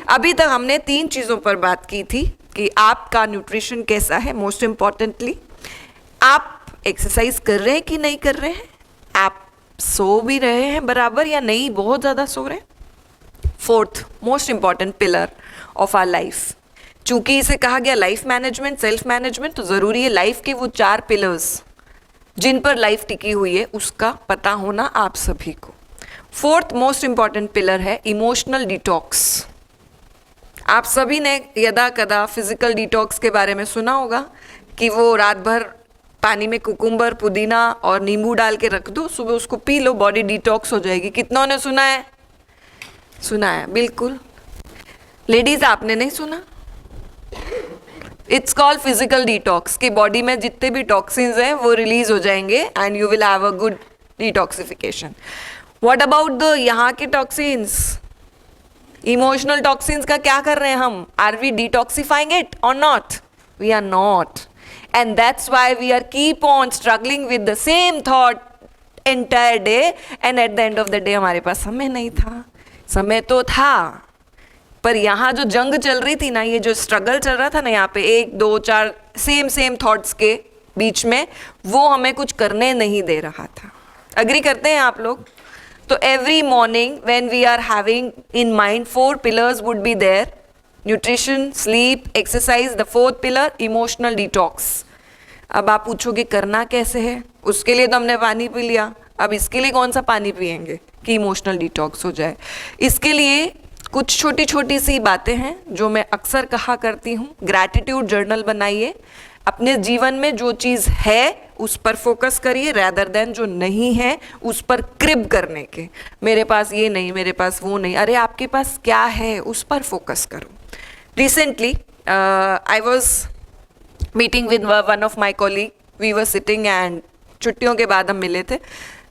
अभी तक हमने 3 चीज़ों पर बात की थी कि आपका न्यूट्रिशन कैसा है, मोस्ट इम्पॉर्टेंटली आप एक्सरसाइज कर रहे हैं कि नहीं कर रहे हैं, आप सो भी रहे हैं बराबर या नहीं बहुत ज़्यादा सो रहे हैं. Fourth most important pillar of our life, चूंकि इसे कहा गया लाइफ मैनेजमेंट, सेल्फ मैनेजमेंट, तो ज़रूरी है लाइफ के वो 4 पिलर्स जिन पर लाइफ टिकी हुई है उसका पता होना आप सभी को. फोर्थ मोस्ट इम्पॉर्टेंट पिलर है इमोशनल डिटॉक्स. आप सभी ने यदा कदा फिजिकल डिटॉक्स के बारे में सुना होगा कि वो रात भर पानी में कुकुम्बर, पुदीना और नींबू डाल के रख दो, सुबह उसको पी लो, बॉडी डिटॉक्स हो जाएगी. कितनों ने सुना है? सुना है, बिल्कुल. लेडीज आपने नहीं सुना? इट्स कॉल्ड फिजिकल डिटॉक्स कि बॉडी में जितने भी टॉक्सिन्स हैं वो रिलीज हो जाएंगे and you will have a good detoxification. What about the यहाँ के टॉक्सिन्स, इमोशनल टॉक्सिन्स का क्या कर रहे हैं हम? आर वी डिटॉक्सिफाइंग इट और not? We are not. And that's why we are keep on struggling with the same thought entire day and at the end of the day हमारे पास समय नहीं था. समय तो था पर यहाँ जो जंग चल रही थी ना, ये जो स्ट्रगल चल रहा था ना यहाँ पे 1 2 4 सेम थॉट्स के बीच में, वो हमें कुछ करने नहीं दे रहा था. अग्री करते हैं आप लोग? तो every morning when we are having in mind 4 pillars would be there, nutrition, sleep, exercise, the 4th pillar emotional detox. अब आप पूछोगे करना कैसे है? उसके लिए तो हमने पानी पी लिया, अब इसके लिए कौन सा पानी पियेंगे कि इमोशनल डिटॉक्स हो जाए? इसके लिए कुछ छोटी छोटी सी बातें हैं जो मैं अक्सर कहा करती हूँ. ग्रैटिट्यूड जर्नल बनाइए. अपने जीवन में जो चीज़ है उस पर फोकस करिए रैदर देन जो नहीं है उस पर क्रिब करने के. मेरे पास ये नहीं, मेरे पास वो नहीं. अरे आपके पास क्या है उस पर फोकस करो. Recently I was meeting with one of my colleague. We were sitting and छुट्टियों के बाद हम मिले थे.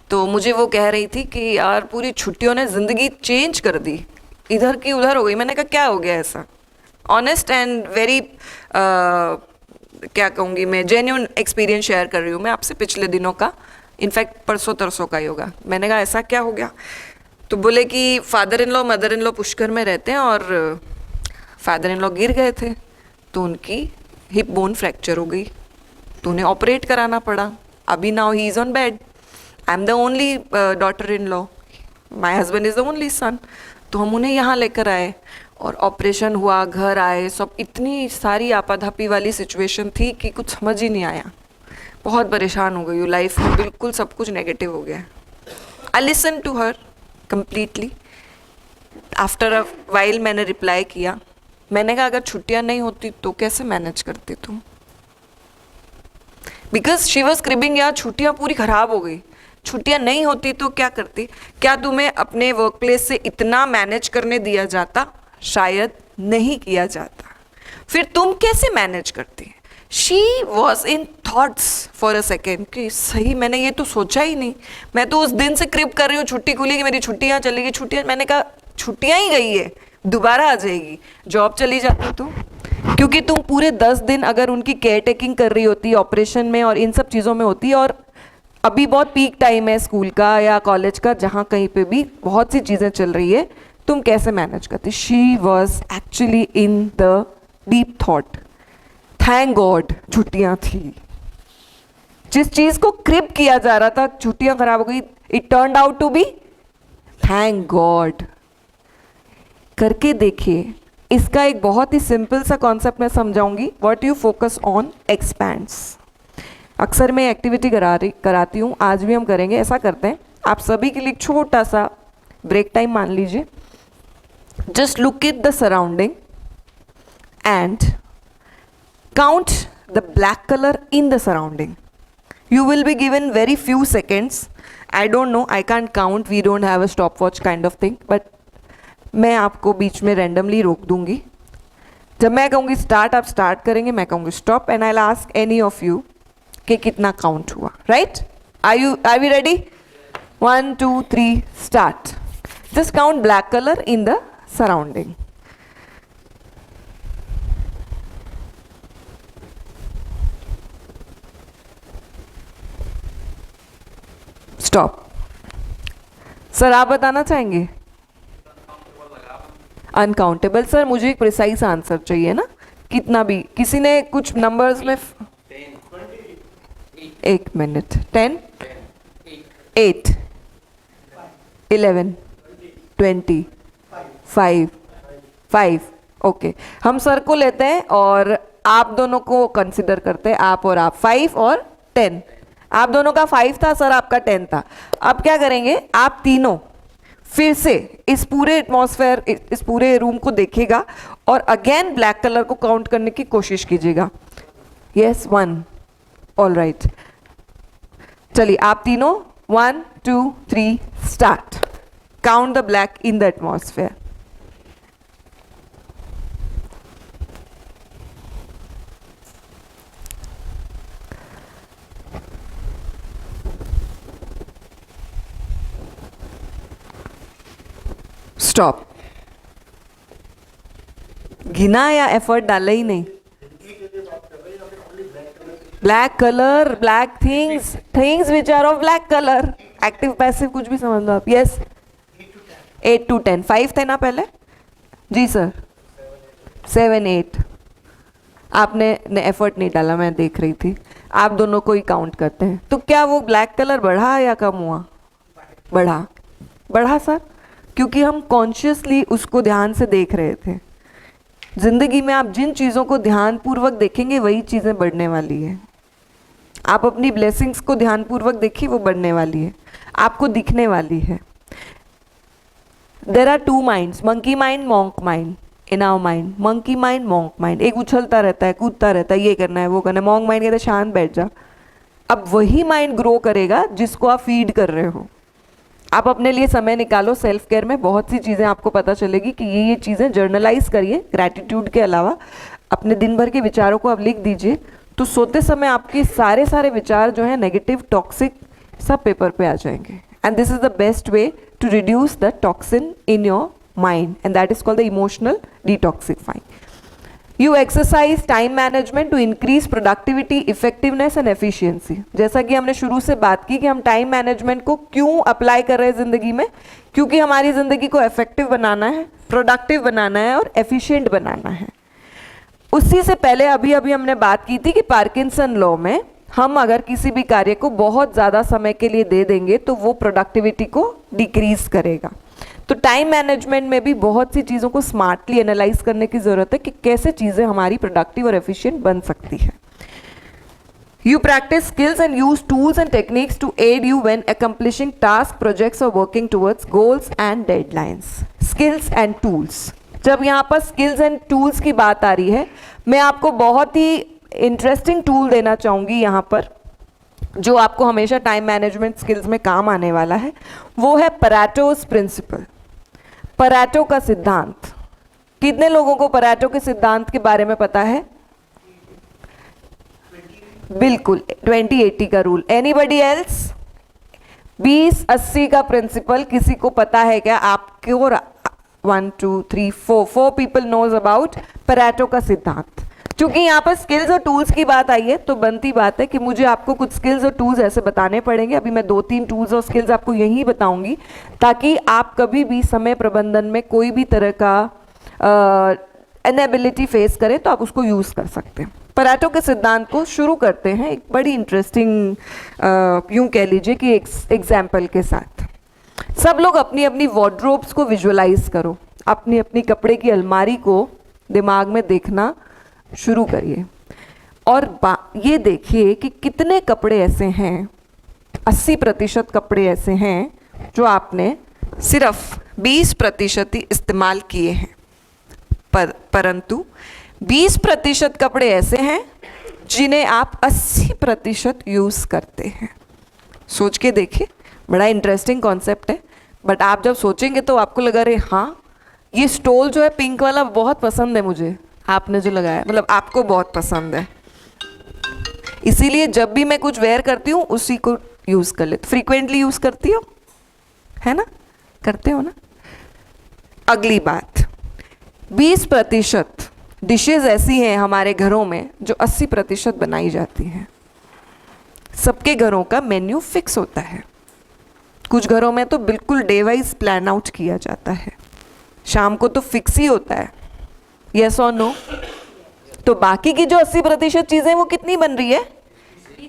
तो मुझे वो कह रही थी कि यार पूरी छुट्टियों ने ज़िंदगी चेंज कर दी, इधर की उधर हो गई. मैंने कहा क्या हो गया ऐसा? ऑनेस्ट एंड वेरी क्या कहूँगी मैं, जेन्युइन एक्सपीरियंस शेयर कर रही हूँ मैं आपसे पिछले दिनों का, इनफैक्ट परसों तरसों का ही होगा. मैंने कहा ऐसा क्या हो गया? तो बोले कि father in law mother in law Pushkar में रहते हैं और फादर इन लॉ गिर गए थे तो उनकी हिप बोन फ्रैक्चर हो गई तो उन्हें ऑपरेट कराना पड़ा. अभी now he is on bed. I am the only daughter in law, my husband is the only son. तो हम उन्हें यहाँ लेकर आए और ऑपरेशन हुआ, घर आए, सब इतनी सारी आपाधापी वाली सिचुएशन थी कि कुछ समझ ही नहीं आया। बहुत परेशान हो गई हूँ लाइफ में, बिल्कुल सब कुछ नेगेटिव हो गया। I listen to her completely. After a while मैंने रिप्लाई किया, मैंने कहा अगर छुट्टियाँ नहीं होती तो कैसे मैनेज करती तुम? बिकॉज शी वॉज क्रिबिंग, यार छुट्टियाँ पूरी ख़राब हो गई, छुट्टियाँ नहीं होती तो क्या करती? क्या तुम्हें अपने वर्क प्लेस से इतना मैनेज करने दिया जाता? शायद नहीं किया जाता। फिर तुम कैसे मैनेज करती? She was in thoughts for a second कि सही मैंने ये तो सोचा ही नहीं। मैं तो उस दिन से क्रिप कर रही हूँ, छुट्टी खुली कि मेरी छुट्टियाँ चलेगी, छुट्टियाँ। मैंने कहा छुट्टियाँ ही गई है, दोबारा आ जाएगी। जॉब चली जाती तो, क्योंकि तुम पूरे 10 दिन अगर उनकी केयर टेकिंग कर रही होती ऑपरेशन में और इन सब चीज़ों में होती, और अभी बहुत पीक टाइम है स्कूल का या कॉलेज का, जहाँ कहीं पे भी बहुत सी चीज़ें चल रही है, तुम कैसे मैनेज करती? She was actually in the deep thought. Thank God छुट्टियाँ थी। जिस चीज़ को क्रिप किया जा रहा था, छुट्टियाँ खराब हो गई, it turned out to be thank God. करके देखिए। इसका एक बहुत ही सिंपल सा कॉन्सेप्ट मैं समझाऊंगी। What you focus on expands. अक्सर मैं एक्टिविटी कराती हूँ, आज भी हम करेंगे। ऐसा करते हैं, आप सभी के लिए एक छोटा सा ब्रेक टाइम मान लीजिए। Just look at the surrounding and count the black colour in the surrounding. You will be given very few seconds. I don't know, I can't count, we don't have a stopwatch kind of thing, but मैं आपको बीच में randomly रोक दूंगी. जब मैं कहूँगी start, आप start करेंगे, मैं कहूँगी stop, and I will ask any of you कि कितना काउंट हुआ. Right? Are we ready? 1 2 3 start. Just count black colour in the surrounding. Stop. Sir आप बताना चाहेंगे? अनकाउंटेबल. सर मुझे एक प्रिसाइज आंसर चाहिए ना, कितना भी. किसी ने कुछ नंबर्स में 1 मिनट. 10 8 11 20 5 ओके. हम सर को लेते हैं और आप दोनों को कंसिडर करते हैं, आप और आप. 5 और 10. आप दोनों का 5 था सर, आपका 10 था. अब क्या करेंगे, आप तीनों फिर से इस पूरे एटमॉस्फेयर, इस पूरे रूम को देखिएगा और अगेन ब्लैक कलर को काउंट करने की कोशिश कीजिएगा. यस 1. All right. चलिए आप तीनों 1 2 3 start. Count the black in the atmosphere. Stop. गिना या एफर्ट डाला ही नहीं. Black colour, black things, things which are of black colour. Active passive कुछ भी समझ लो आप. Yes 8 to 10. 5 थे ना पहले? जी सर. 7 8. आपने एफर्ट नहीं डाला, मैं देख रही थी. आप दोनों को ही काउंट करते हैं. तो क्या वो ब्लैक कलर बढ़ा या कम हुआ? बढ़ा. बढ़ा सर, क्योंकि हम कॉन्शियसली उसको ध्यान से देख रहे थे. जिंदगी में आप जिन चीज़ों को ध्यानपूर्वक देखेंगे वही चीज़ें बढ़ने वाली है. आप अपनी ब्लेसिंग्स को ध्यानपूर्वक देखिए, वो बढ़ने वाली है, आपको दिखने वाली है. There are 2 minds, monkey mind, monk mind. In our mind monkey mind, monk mind. एक उछलता रहता है, कूदता रहता है, ये करना है वो करना है. मॉन्क माइंड कहता है शांत बैठ जा. अब वही माइंड ग्रो करेगा जिसको आप फीड कर रहे हो. आप अपने लिए समय निकालो साइल्फ केयर में, बहुत सी चीज़ें आपको पता चलेगी कि ये चीज़ें जर्नलाइज करिए. ग्रैटिट्यूड के अलावा अपने दिन भर के विचारों को आप लिख दीजिए, तो सोते समय आपके सारे विचार जो हैं नेगेटिव, टॉक्सिक, सब पेपर पे आ जाएंगे. And this is the best way to reduce the toxin in your mind, and that is called the emotional detoxifying. You exercise time management to increase productivity, effectiveness and efficiency. जैसा कि हमने शुरू से बात की कि हम टाइम मैनेजमेंट को क्यों अप्लाई कर रहे हैं ज़िंदगी में, क्योंकि हमारी ज़िंदगी को इफेक्टिव बनाना है, प्रोडक्टिव बनाना है और एफिशिएंट बनाना है. उसी से पहले अभी हमने बात की थी कि पार्किंसन लॉ में हम अगर किसी भी कार्य को बहुत ज़्यादा समय के लिए दे देंगे तो वो प्रोडक्टिविटी को डिक्रीज करेगा। तो टाइम मैनेजमेंट में भी बहुत सी चीज़ों को स्मार्टली एनालाइज करने की ज़रूरत है कि कैसे चीज़ें हमारी प्रोडक्टिव और एफिशिएंट बन सकती है। You practice skills and use tools and techniques to aid you when accomplishing tasks, projects or working towards goals and deadlines. Skills and tools. जब यहाँ पर skills and tools की बात आ रही है, मैं आपको बहुत ही इंटरेस्टिंग टूल देना चाहूँगी यहाँ पर, जो आपको हमेशा टाइम मैनेजमेंट स्किल्स में काम आने वाला है। वो है परेटोस प्रिंसिपल, परेटो का सिद्धांत। कितने लोगों को परेटो के सिद्धांत के बारे में पता है? बिल्कुल, 20-80 का रूल। Anybody else? 20-80 का प्रिंसिपल किसी को पता है क्या? आपको 1 2 3 4 पीपल नोज अबाउट परेटो का सिद्धांत। क्योंकि यहाँ पर स्किल्स और टूल्स की बात आई है तो बनती बात है कि मुझे आपको कुछ स्किल्स और टूल्स ऐसे बताने पड़ेंगे। अभी मैं 2-3 टूल्स और स्किल्स आपको यही बताऊंगी ताकि आप कभी भी समय प्रबंधन में कोई भी तरह का इनएबिलिटी फेस करें तो आप उसको यूज़ कर सकते हैं। परेटो के सिद्धांत को शुरू करते हैं एक बड़ी इंटरेस्टिंग यूं कह लीजिए कि एक एग्जाम्पल के साथ। सब लोग अपनी अपनी वार्डरोब्स को विजुअलाइज करो, अपनी अपनी कपड़े की अलमारी को दिमाग में देखना शुरू करिए और ये देखिए कि कितने कपड़े ऐसे हैं, 80% कपड़े ऐसे हैं जो आपने सिर्फ 20% ही इस्तेमाल किए हैं। परंतु 20% कपड़े ऐसे हैं जिन्हें आप 80% यूज़ करते हैं। सोच के देखिए, बड़ा इंटरेस्टिंग कॉन्सेप्ट है। बट आप जब सोचेंगे तो आपको लगा रहे हाँ ये स्टोल जो है पिंक वाला बहुत पसंद है मुझे, आपने जो लगाया मतलब आपको बहुत पसंद है, इसीलिए जब भी मैं कुछ वेयर करती हूँ उसी को यूज़ कर लेती। फ्रीक्वेंटली यूज़ करती हो, है ना? करते हो ना? अगली बात, 20% डिशेस ऐसी हैं हमारे घरों में जो 80% बनाई जाती हैं। सबके घरों का मेन्यू फिक्स होता है, कुछ घरों में तो बिल्कुल डे वाइज प्लान आउट किया जाता है, शाम को तो फिक्स ही होता है। यस और नो? तो बाकी की जो 80% चीज़ें वो कितनी बन रही है?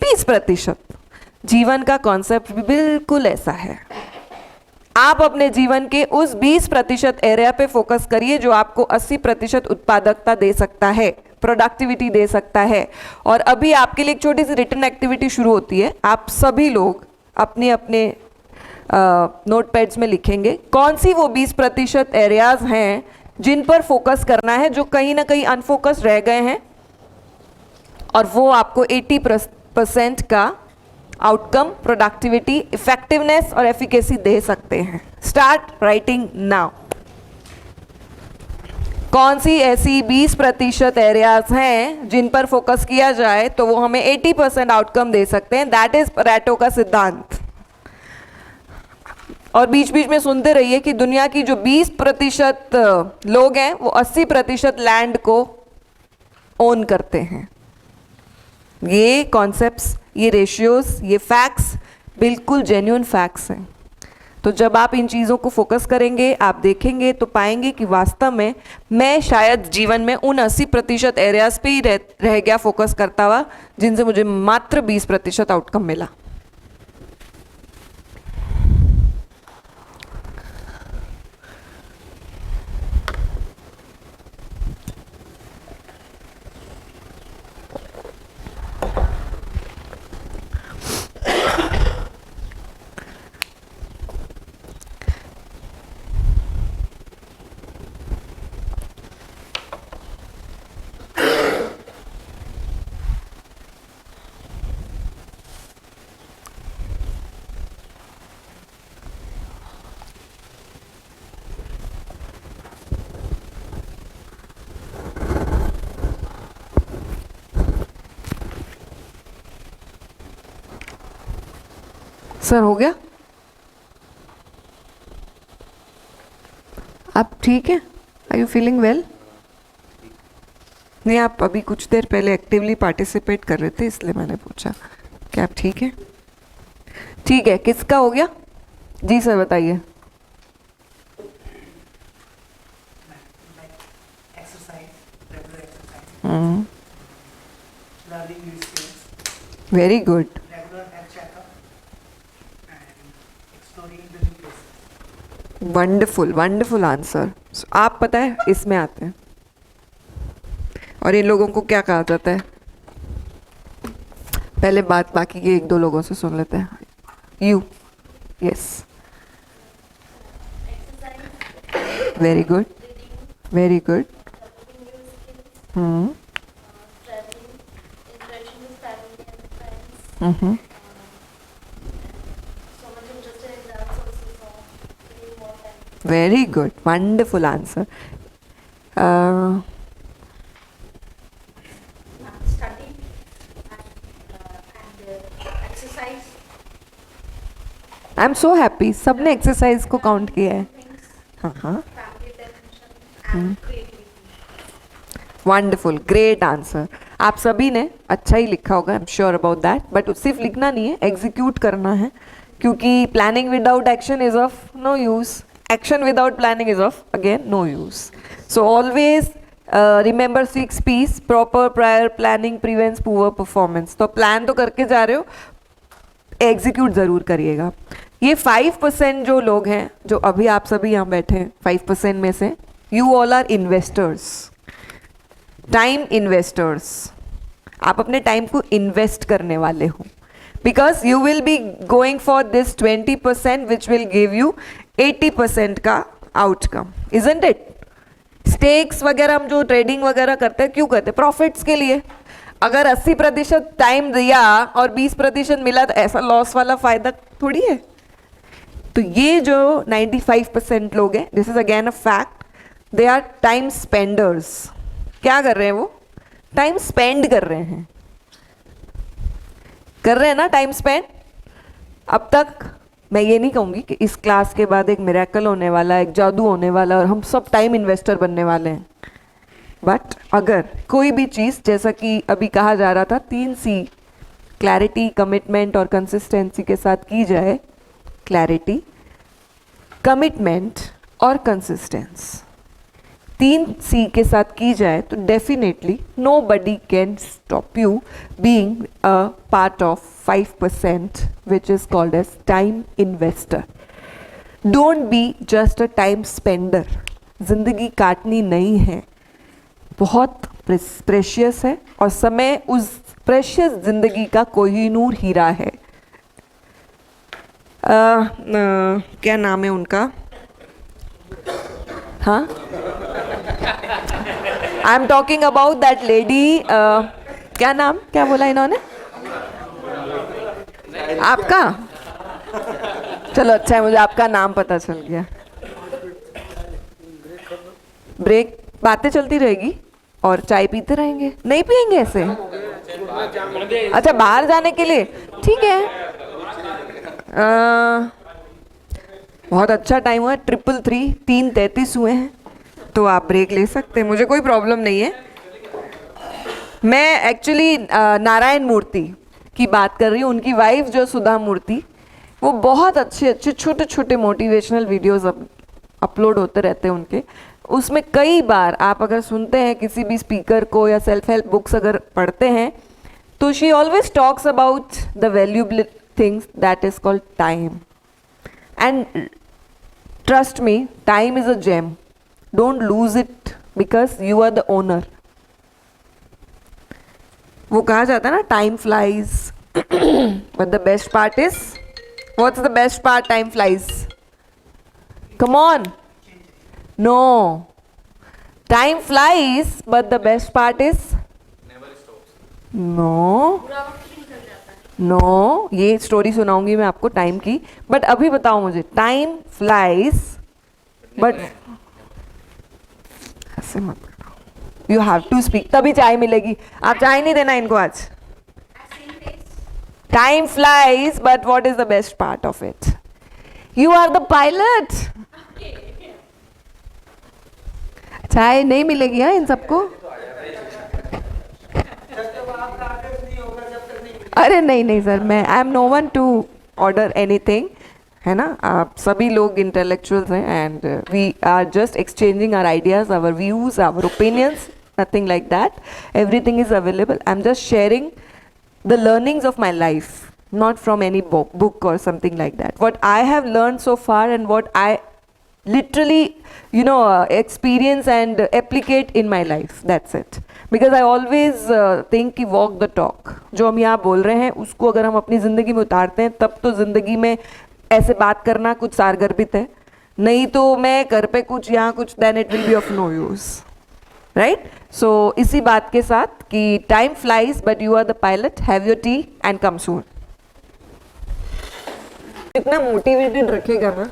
20%। जीवन का कॉन्सेप्ट भी बिल्कुल ऐसा है। आप अपने जीवन के उस 20% एरिया पे फोकस करिए जो आपको 80% उत्पादकता दे सकता है, प्रोडक्टिविटी दे सकता है। और अभी आपके लिए एक छोटी सी रिटन एक्टिविटी शुरू होती है। आप सभी लोग अपने अपने नोट पैड्स में लिखेंगे कौन सी वो 20% एरियाज हैं जिन पर फोकस करना है, जो कहीं ना कहीं अनफोकस रह गए हैं, और वो आपको 80% का आउटकम, प्रोडक्टिविटी, इफेक्टिवनेस और एफिकेसी दे सकते हैं। Start writing now. कौन सी ऐसी 20% एरियाज हैं जिन पर फोकस किया जाए तो वो हमें 80% आउटकम दे सकते हैं? दैट इज परेटो का सिद्धांत। और बीच बीच में सुनते रहिए कि दुनिया की जो 20% लोग हैं वो 80% लैंड को ओन करते हैं। ये कॉन्सेप्ट्स, ये रेशियोज, ये फैक्ट्स बिल्कुल जेन्युइन फैक्ट्स हैं। तो जब आप इन चीज़ों को फोकस करेंगे, आप देखेंगे तो पाएंगे कि वास्तव में मैं शायद जीवन में उन 80% एरियाज पे ही रह गया फोकस करता हुआ जिनसे मुझे मात्र 20% आउटकम मिला। सर हो गया? आप ठीक है? Are you feeling well? नहीं, आप अभी कुछ देर पहले एक्टिवली पार्टिसिपेट कर रहे थे इसलिए मैंने पूछा कि आप ठीक है? ठीक है। किसका हो गया? जी सर बताइए। exercise, regular exercise, learning new skills, very good. regular health checkup and exploring the new places. Wonderful wonderful answer. आप पता है इसमें आते हैं. और इन लोगों को क्या कहा जाता है? पहले बात बाकी के एक दो लोगों से सुन लेते हैं. You. Yes. Very good. Very good. traveling, interaction with family and friends, so much interest in exams also, so giving more time. Very good. Wonderful answer. Study and exercise, I am so happy. सबने exercise को count किया है. things, हाँ हाँ. family attention and creativity. Wonderful. Great answer. आप सभी ने अच्छा ही लिखा होगा, I am sure about that. But सिर्फ लिखना नहीं है, एग्जीक्यूट करना है. क्योंकि planning without action is of no use. Action without planning is of again no use. So always remember 6 P's. Proper prior planning prevents poor performance. तो plan तो करके जा रहे हो, एग्जीक्यूट ज़रूर करिएगा. ये 5% जो लोग हैं, जो अभी आप सभी यहाँ बैठे हैं, 5% में से you all are investors. Time investors. आप अपने टाइम को इन्वेस्ट करने वाले हो. Because you will be going for this 20% which will give you 80% का आउटकम. Isn't it? स्टेक्स वगैरह हम जो ट्रेडिंग वगैरह करते हैं, क्यों करते हैं? प्रॉफिट्स के लिए. अगर 80% टाइम दिया और 20% मिला तो ऐसा लॉस वाला फायदा थोड़ी है. तो ये जो 95% लोग हैं, this is again a fact, they are time spenders. क्या कर रहे हैं वो? टाइम स्पेंड कर रहे हैं. कर रहे हैं ना टाइम स्पेंड. अब तक मैं ये नहीं कहूँगी कि इस क्लास के बाद एक मिरेकल होने वाला है, एक जादू होने वाला है और हम सब टाइम इन्वेस्टर बनने वाले हैं. बट अगर कोई भी चीज़, जैसा कि अभी कहा जा रहा था, 3C, क्लैरिटी, कमिटमेंट और कंसिस्टेंसी के साथ की जाए, क्लैरिटी, कमिटमेंट और कंसिस्टेंस, 3C के साथ की जाए तो definitely nobody can stop you being a part of 5% which is called as time investor. Don't be just a time spender. जिंदगी काटनी नहीं है, बहुत प्रेशियस है और समय उस प्रेशियस जिंदगी का कोहिनूर हीरा है. क्या नाम है उनका? हाँ, I am talking about that lady. क्या नाम, क्या बोला इन्होंने? आपका? चलो अच्छा है, मुझे आपका नाम पता चल गया. ब्रेक, बातें चलती रहेगी और चाय पीते रहेंगे. नहीं पियेंगे ऐसे? अच्छा, बाहर जाने के लिए ठीक है. बहुत अच्छा टाइम हुआ, 333, 3:33 हुए हैं, तो आप ब्रेक ले सकते हैं, मुझे कोई प्रॉब्लम नहीं है. मैं एक्चुअली नारायण मूर्ति की बात कर रही हूँ. उनकी वाइफ जो सुधा मूर्ति, वो बहुत अच्छे अच्छे छोटे छोटे मोटिवेशनल वीडियोस अपलोड होते रहते हैं उनके. उसमें कई बार आप अगर सुनते हैं किसी भी स्पीकर को या सेल्फ हेल्प बुक्स अगर पढ़ते हैं, तो she always talks about the valuable things that is called time. And trust me, time is a gem. Don't lose it because you are the owner. वो कहा जाता है ना, time flies but the best part is, what's the best part? Time flies. Come on. No, time flies but the best part is no. No, ये story सुनाऊंगी मैं आपको time की. बट अभी बताओ मुझे, टाइम फ्लाइज बट ऐसे मत करो, यू हैव टू स्पीक, तभी चाय मिलेगी. आप चाय नहीं देना इनको आज. Time flies but what is the best part of it? You are the pilot. चाय नहीं मिलेगी हाँ इन सबको. अरे नहीं नहीं सर, मैं I am no one to order anything, है ना. आप सभी लोग इंटेलेक्चुअल्स हैं and we are just exchanging our ideas, our views, our opinions, nothing like that. Everything is available. I am just sharing the learnings of my life, not from any book or something like that. What I have learned so far and what I literally, experience and applicate in my life. That's it. Because I always think कि walk the talk. जो हम यहाँ बोल रहे हैं उसको अगर हम अपनी ज़िंदगी में उतारते हैं तब तो ज़िंदगी में ऐसे बात करना कुछ सारगर्भित है. नहीं तो मैं घर पे कुछ यहाँ कुछ, then it will be of no use. Right? So इसी बात के साथ कि time flies but you are the pilot. Have your tea and come soon. जितना मोटिवेटेड रखेगा ना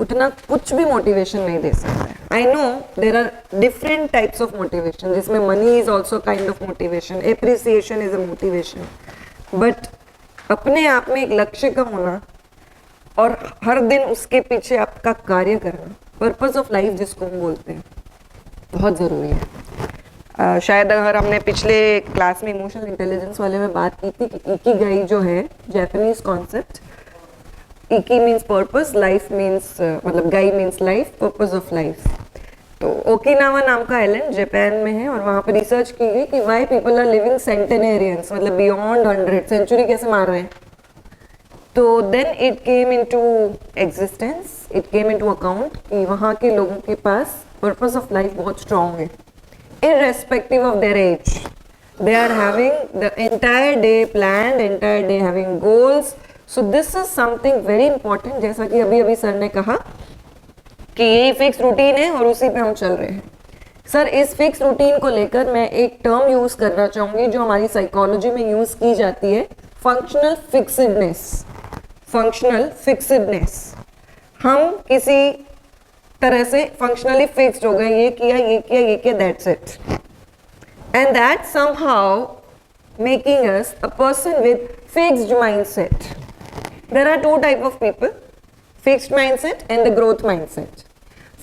उतना कुछ भी मोटिवेशन नहीं दे सकता है. I know there are different types of motivation जिसमें money is also kind of motivation, appreciation is a motivation, but अपने आप में एक लक्ष्य का होना और हर दिन उसके पीछे आपका कार्य करना, पर्पस ऑफ लाइफ जिसको हम बोलते हैं, बहुत ज़रूरी है. शायद अगर हमने पिछले क्लास में इमोशनल इंटेलिजेंस वाले में बात की थी कि इकिगाई जो है Japanese concept, iki means purpose, life means मतलब gai means life, purpose of life. तो ओकिनावा नाम का आइलैंड जापान में है और वहाँ पर रिसर्च की गई कि why people are living centenarians, मतलब बियॉन्ड 100 सेंचुरी कैसे मार रहे हैं. तो then it came into existence, it came into account कि वहाँ के लोगों के पास पर्पस ऑफ लाइफ बहुत स्ट्रॉन्ग है, irrespective of their age. They are having the entire day planned, entire day having goals. So this is something very important. जैसा कि अभी सर ने कहा कि ये फिक्स रूटीन है और उसी पे हम चल रहे हैं. सर इस फिक्स रूटीन को लेकर मैं एक टर्म यूज करना चाहूँगी जो हमारी साइकोलॉजी में यूज की जाती है, फंक्शनल फिक्सडनेस. फंक्शनल फिक्सडनेस, हम किसी तरह से फंक्शनली फिक्स्ड हो गए, ये किया ये किया ये किया, that's it, and that somehow making us a person with fixed mindset. There are two type of people, fixed mindset and the growth mindset.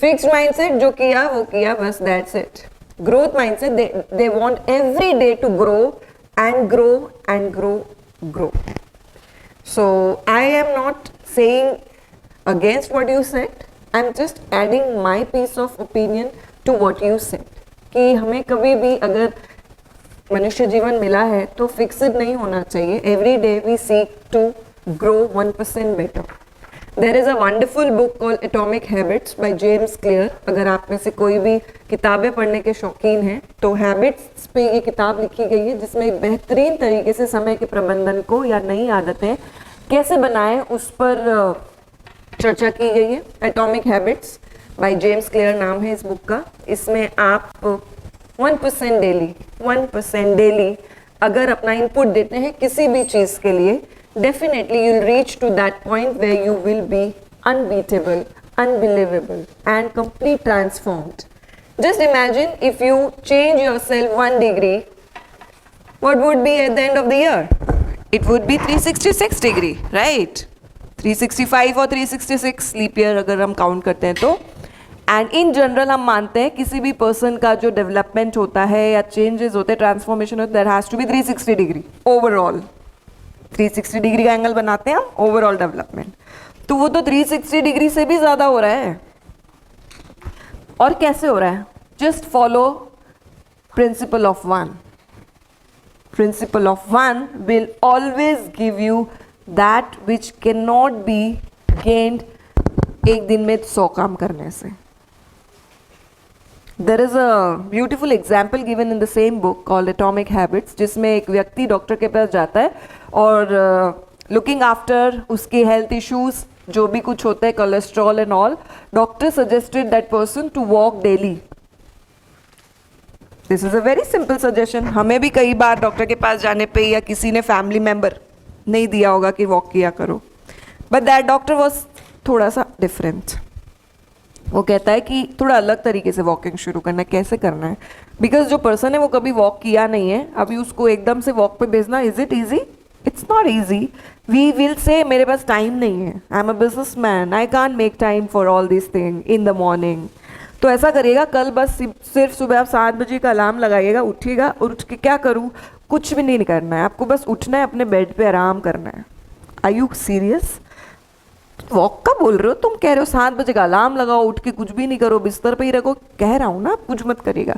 Fixed mindset जो किया वो किया बस, that's it. Growth mindset, they want every day to grow and grow and grow. So I am not saying against what you said. I'm just adding my piece of opinion to what you said. कि हमें कभी भी अगर मनुष्य जीवन मिला है तो फिक्स्ड नहीं होना चाहिए. Every day we seek to grow 1% better. There is a wonderful book called Atomic Habits by James Clear. अगर आप में से कोई भी किताबें पढ़ने के शौकीन हैं तो हैबिट्स पे ये किताब लिखी गई है जिसमें बेहतरीन तरीके से समय के प्रबंधन को या नई आदतें कैसे बनाएं उस पर चर्चा की गई है. Atomic habits by James clear नाम है इस बुक का. इसमें आप 1% डेली अगर अपना इनपुट देते हैं किसी भी चीज़ के लिए, definitely you'll reach to that point where you will be unbeatable, unbelievable and complete transformed. Just imagine if you change yourself 1 degree, what would be at the end of the year? It would be 366 degree, right? 365 और 366 leap year अगर हम count करते हैं तो. And in general हम मानते हैं किसी भी पर्सन का जो डेवलपमेंट होता है या चेंजेस होते हैं, ट्रांसफॉर्मेशन होता है, there has to be 360 degree overall. 360 degree का एंगल बनाते हैं हम ओवरऑल डेवलपमेंट. तो वो तो 360 डिग्री से भी ज़्यादा हो रहा है. और कैसे हो रहा है? Just follow principle of 1. Principle of 1 will always give you that which can not be gained एक दिन में 100 काम करने से. There is a beautiful example given in the same book called Atomic Habits, जिसमें एक व्यक्ति डॉक्टर के पास जाता है और लुकिंग आफ्टर उसके हेल्थ इश्यूज जो भी कुछ होते हैं, cholesterol and all, doctor suggested that person to walk daily. This is a very simple suggestion. हमें भी कई बार डॉक्टर के पास जाने पे या किसी ने फैमिली मेम्बर नहीं दिया होगा कि वॉक किया करो, बट दैट डॉक्टर वॉज थोड़ा सा डिफरेंट. वो कहता है कि थोड़ा अलग तरीके से वॉकिंग शुरू करना है. कैसे करना है? बिकॉज जो पर्सन है वो कभी वॉक किया नहीं है, अभी उसको एकदम से वॉक पे भेजना, is it easy? It's not easy. We will say मेरे पास टाइम नहीं है, I am a business man, I can't make time for all this thing in the morning. तो ऐसा करिएगा, कल बस सिर्फ सुबह आप 7 बजे का अलार्म लगाइएगा, उठिएगा और उठ के क्या करूँ, कुछ भी नहीं करना है आपको, बस उठना है, अपने बेड पे आराम करना है. Are you serious? वॉक का बोल रहे हो? तुम कह रहे हो 7 बजे का अलार्म लगाओ, उठ के कुछ भी नहीं करो, बिस्तर पे ही रखो. कह रहा हूँ ना, कुछ मत करिएगा.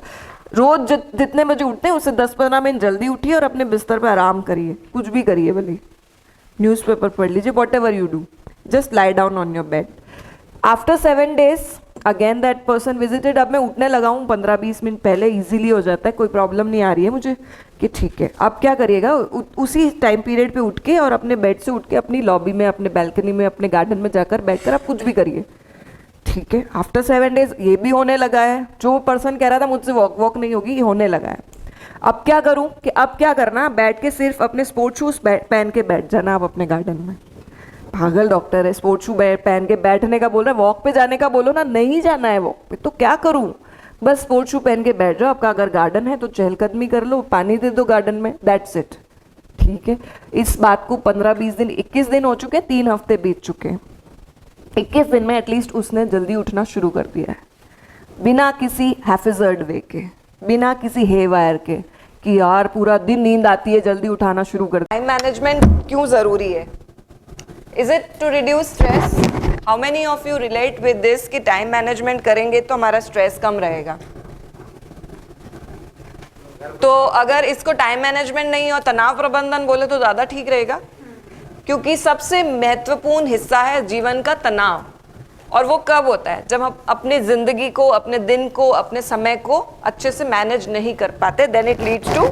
रोज जितने बजे उठते हैं उससे 10-15 मिनट जल्दी उठिए और अपने बिस्तर पे आराम करिए, कुछ भी करिए, भले न्यूज़पेपर पढ़ लीजिए, what ever you do, just lie down on your bed. After 7 days again that person visited. अब मैं उठने लगा हूँ 15-20 मिनट पहले, इजीली हो जाता है, कोई प्रॉब्लम नहीं आ रही है मुझे कि ठीक है. आप क्या करिएगा, उसी टाइम पीरियड पे उठ के और अपने बेड से उठ के अपनी लॉबी में, अपने बैल्कनी में, अपने गार्डन में जाकर बैठकर आप कुछ भी करिए, ठीक है. आफ्टर 7 days ये भी होने लगा है. जो पर्सन कह रहा था मुझसे वॉक नहीं होगी, ये होने लगा है. अब क्या करूं कि अब क्या करना, बैठ के सिर्फ अपने स्पोर्ट्स शूज पहन के बैठ जाना आप अपने गार्डन में. पागल डॉक्टर है, स्पोर्ट्स शू पहन के बैठने का बोल रहा है, वॉक पे जाने का बोलो ना, नहीं जाना है वॉक पे, तो क्या करूं, बस स्पोर्ट्स शू पहन के बैठ जाओ. आपका अगर गार्डन है तो चहलकदमी कर लो, पानी दे दो गार्डन में, दैट्स इट, ठीक है. इस बात को 15-20 दिन, 21 दिन हो चुके हैं, 3 हफ्ते बीत चुके हैं. 21 दिन में एटलीस्ट उसने जल्दी उठना शुरू कर दिया है, बिना किसी हैफिजर्ड वे के, बिना किसी हे वायर के कि यार पूरा दिन नींद आती है, जल्दी उठाना शुरू कर. टाइम मैनेजमेंट क्यों ज़रूरी है? Is it to reduce stress? How many of you relate with this कि टाइम मैनेजमेंट करेंगे तो हमारा स्ट्रेस कम रहेगा? तो अगर इसको टाइम मैनेजमेंट नहीं और तनाव प्रबंधन बोले तो ज़्यादा ठीक रहेगा, क्योंकि सबसे महत्वपूर्ण हिस्सा है जीवन का तनाव. और वो कब होता है? जब हम अपनी ज़िंदगी को, अपने दिन को, अपने समय को अच्छे से मैनेज नहीं कर पाते. Then it leads to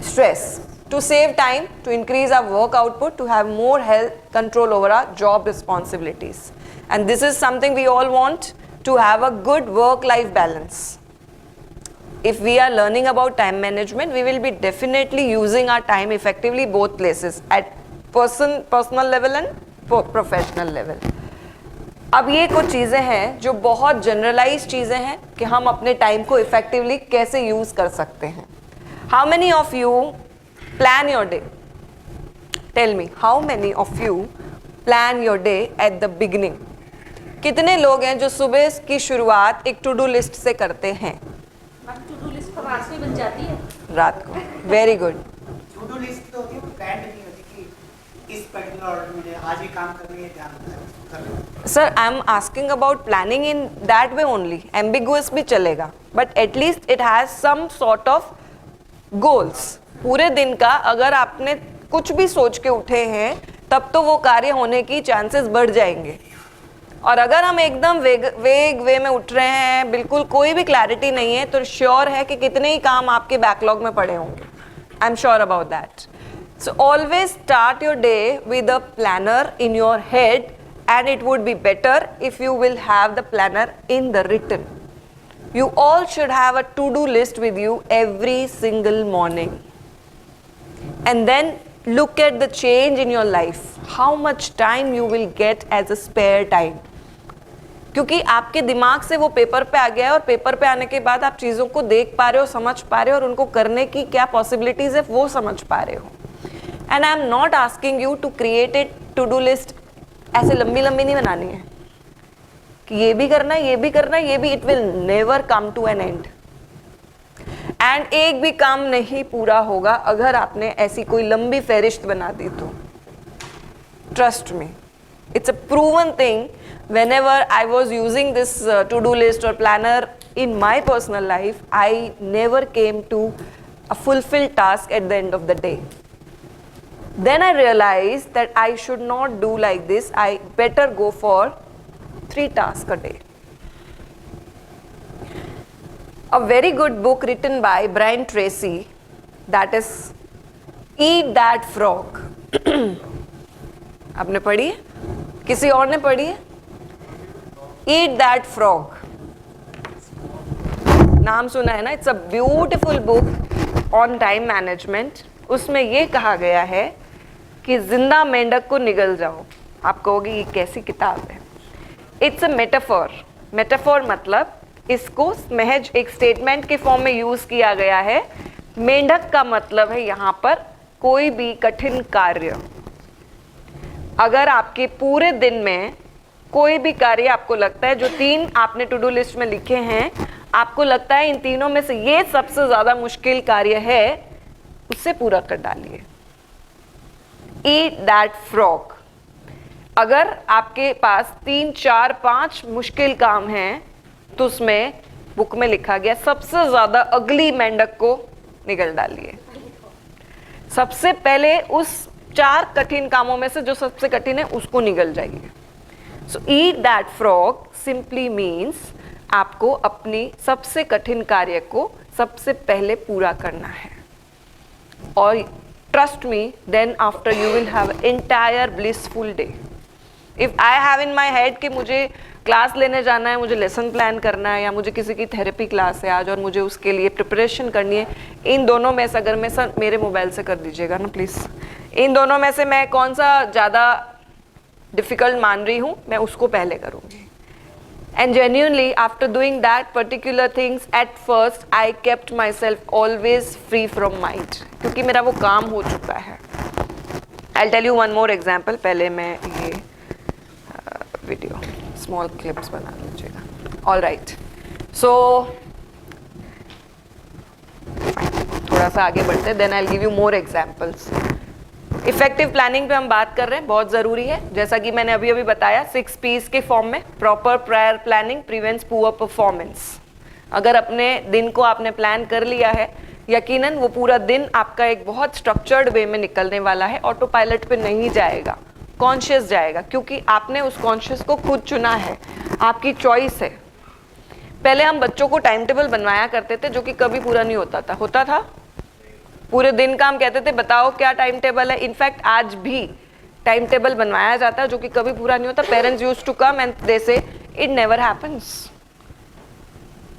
stress. To save time, to increase our work output, to have more health control over our job responsibilities. And this is something we all want, to have a good work-life balance. If we are learning about time management, we will be definitely using our time effectively both places, at personal level and professional level. अब ये कुछ चीज़ें हैं जो बहुत generalise चीज़ें हैं कि हम अपने टाइम को इफेक्टिवली कैसे यूज़ कर सकते हैं. How many of you plan your day? Tell me, how many of you plan your day at the beginning? कितने लोग हैं जो सुबह की शुरुआत एक टू डू लिस्ट से करते हैं? टू डू लिस्ट तो रात में बन जाती है. रात को. Very good. To do list तो होती है, प्लान नहीं होती कि इस पर्टिकुलर ऑर्डर में आज ये काम करनी है, ध्यान रखना है. Sir, I am asking about planning in that way only. Ambiguous भी चलेगा, but at least it has some sort of goals. पूरे दिन का अगर आपने कुछ भी सोच के उठे हैं तब तो वो कार्य होने की चांसेस बढ़ जाएंगे. और अगर हम एकदम वेग वे में उठ रहे हैं, बिल्कुल कोई भी क्लैरिटी नहीं है, तो श्योर है कि कितने ही काम आपके बैकलॉग में पड़े होंगे. I am sure about that. So always start your day with a planner in your head, and it would be better if you will have the planner in the written. You all should have a to-do list with you every single morning. And then look at the change in your life. How much time you will get as a spare time. क्योंकि आपके दिमाग से वो paper पे आ गया है और paper पे आने के बाद आप चीज़ों को देख पा रहे हो, समझ पा रहे हो और उनको करने की क्या पॉसिबिलिटीज़ है वो समझ पा रहे हो. And I am not asking you to create a to do list. ऐसे लंबी लंबी नहीं बनानी है कि ये भी करना है, ये भी करना है, ये भी. It will never come to an end. And एक भी काम नहीं पूरा होगा अगर आपने ऐसी कोई लंबी फहरिस्त बना दी तो. Trust me, it's a proven thing. Whenever I was using this to-do list or planner in my personal life, I never came to a fulfilled task at the end of the day. Then I realized that I should not do like this. I better go for 3 tasks a day. A very good book written by Brian Tracy, that is Eat That Frog. आपने पढ़ी है? किसी और ने पढ़ी है? Eat That Frog. नाम सुना है ना? It's a beautiful book on time management. उसमें ये कहा गया है कि जिंदा मेंढक को निगल जाओ. आप कहोगे ये कैसी किताब है? It's a metaphor. मेटाफोर मतलब इसको महज एक स्टेटमेंट के फॉर्म में यूज किया गया है. मेंढक का मतलब है यहाँ पर कोई भी कठिन कार्य. अगर आपके पूरे दिन में कोई भी कार्य आपको लगता है, जो 3 आपने टू डू लिस्ट में लिखे हैं, आपको लगता है इन तीनों में से ये सबसे ज्यादा मुश्किल कार्य है, उससे पूरा कर डालिए. ईट दैट फ्रॉग. अगर आपके पास 3, 4, 5 मुश्किल काम हैं तो उसमें बुक में लिखा गया सबसे ज्यादा अगली मेंढक को निगल डालिए। सबसे पहले उस 4 कठिन कामों में से जो सबसे कठिन है उसको निगल जाइए। So eat that frog simply means आपको अपनी सबसे कठिन कार्य को सबसे पहले पूरा करना है, और trust me then after you will have entire blissful day. If I have in my head कि मुझे क्लास लेने जाना है, मुझे लेसन प्लान करना है, या मुझे किसी की थेरेपी क्लास है आज और मुझे उसके लिए प्रिपरेशन करनी है, इन दोनों में से अगर मैं सर मेरे मोबाइल से कर दीजिएगा ना प्लीज़, इन दोनों में से मैं कौन सा ज़्यादा डिफ़िकल्ट मान रही हूँ, मैं उसको पहले करूँगी। And genuinely, after doing that particular things, at first I kept myself always free from mind, क्योंकि मेरा वो काम हो चुका है। I'll tell you one more example. पहले मैं ये वीडियो स्मॉल क्लिप्स बना लीजिएगा। All right. So थोड़ा सा आगे बढ़ते हैं, then I'll give you more examples. Effective planning पे हम बात कर रहे हैं, बहुत ज़रूरी है। जैसा कि मैंने अभी अभी बताया 6 P's के फॉर्म में, proper prior planning prevents poor performance. अगर अपने दिन को आपने प्लान कर लिया है, यकीनन वो पूरा दिन आपका एक बहुत स्ट्रक्चर्ड वे में निकलने वाला है, ऑटो पायलट पे नहीं जाएगा, कॉन्शियस जाएगा, क्योंकि आपने उस कॉन्शियस को खुद चुना है, आपकी चॉइस है। पहले हम बच्चों को टाइम टेबल बनवाया करते थे जो कि कभी पूरा नहीं होता था पूरे दिन का हम कहते थे बताओ क्या टाइम टेबल है। इनफैक्ट आज भी टाइम टेबल बनवाया जाता है जो कि कभी पूरा नहीं होता। Parents used to come and they say it never happens,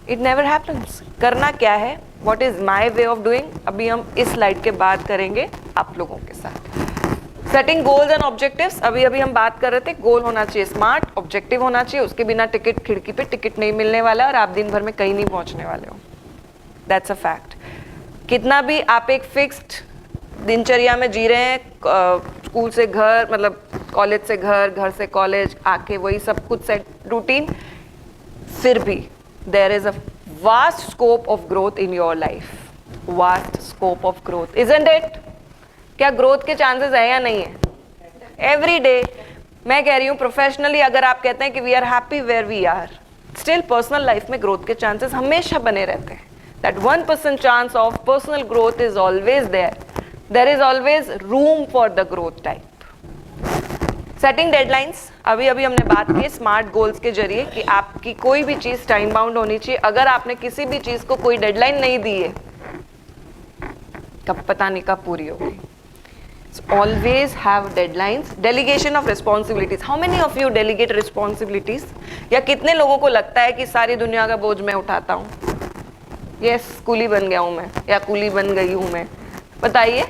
it never happens. करना क्या है, what is my way of doing, अभी हम इस स्लाइड के बाद करेंगे आप लोगों के साथ। सेटिंग गोल्स एंड ऑब्जेक्टिव्स, अभी अभी हम बात कर रहे थे, गोल होना चाहिए स्मार्ट, ऑब्जेक्टिव होना चाहिए, उसके बिना टिकट खिड़की पे टिकट नहीं मिलने वाला और आप दिन भर में कहीं नहीं पहुंचने वाले हो, दैट्स अ फैक्ट। कितना भी आप एक फिक्स्ड दिनचर्या में जी रहे हैं, स्कूल से घर मतलब कॉलेज से घर, घर से कॉलेज आके वही सब कुछ सेट रूटीन, फिर भी there is a vast scope of growth in your life, vast scope of growth, isn't it? क्या ग्रोथ के चांसेस है या नहीं है? Every day. मैं कह रही हूँ प्रोफेशनली अगर आप कहते हैं कि we are happy where we are, still personal life में ग्रोथ के चांसेस हमेशा बने रहते हैं। That 1% chance of personal growth is always there. There is always room for the growth type. Setting deadlines, अभी अभी हमने बात की स्मार्ट गोल्स के जरिए कि आपकी कोई भी चीज़ टाइम बाउंड होनी चाहिए। अगर आपने किसी भी चीज़ को कोई डेडलाइन नहीं दी है, कब पता नहीं कब पूरी होगी। So always have deadlines. Delegation of responsibilities. How many of you delegate responsibilities? या कितने लोगों को लगता है कि सारी दुनिया का बोझ मैं उठाता हूँ? यस, कूली बन गया हूँ मैं या कूली बन गई हूँ मैं, बताइए।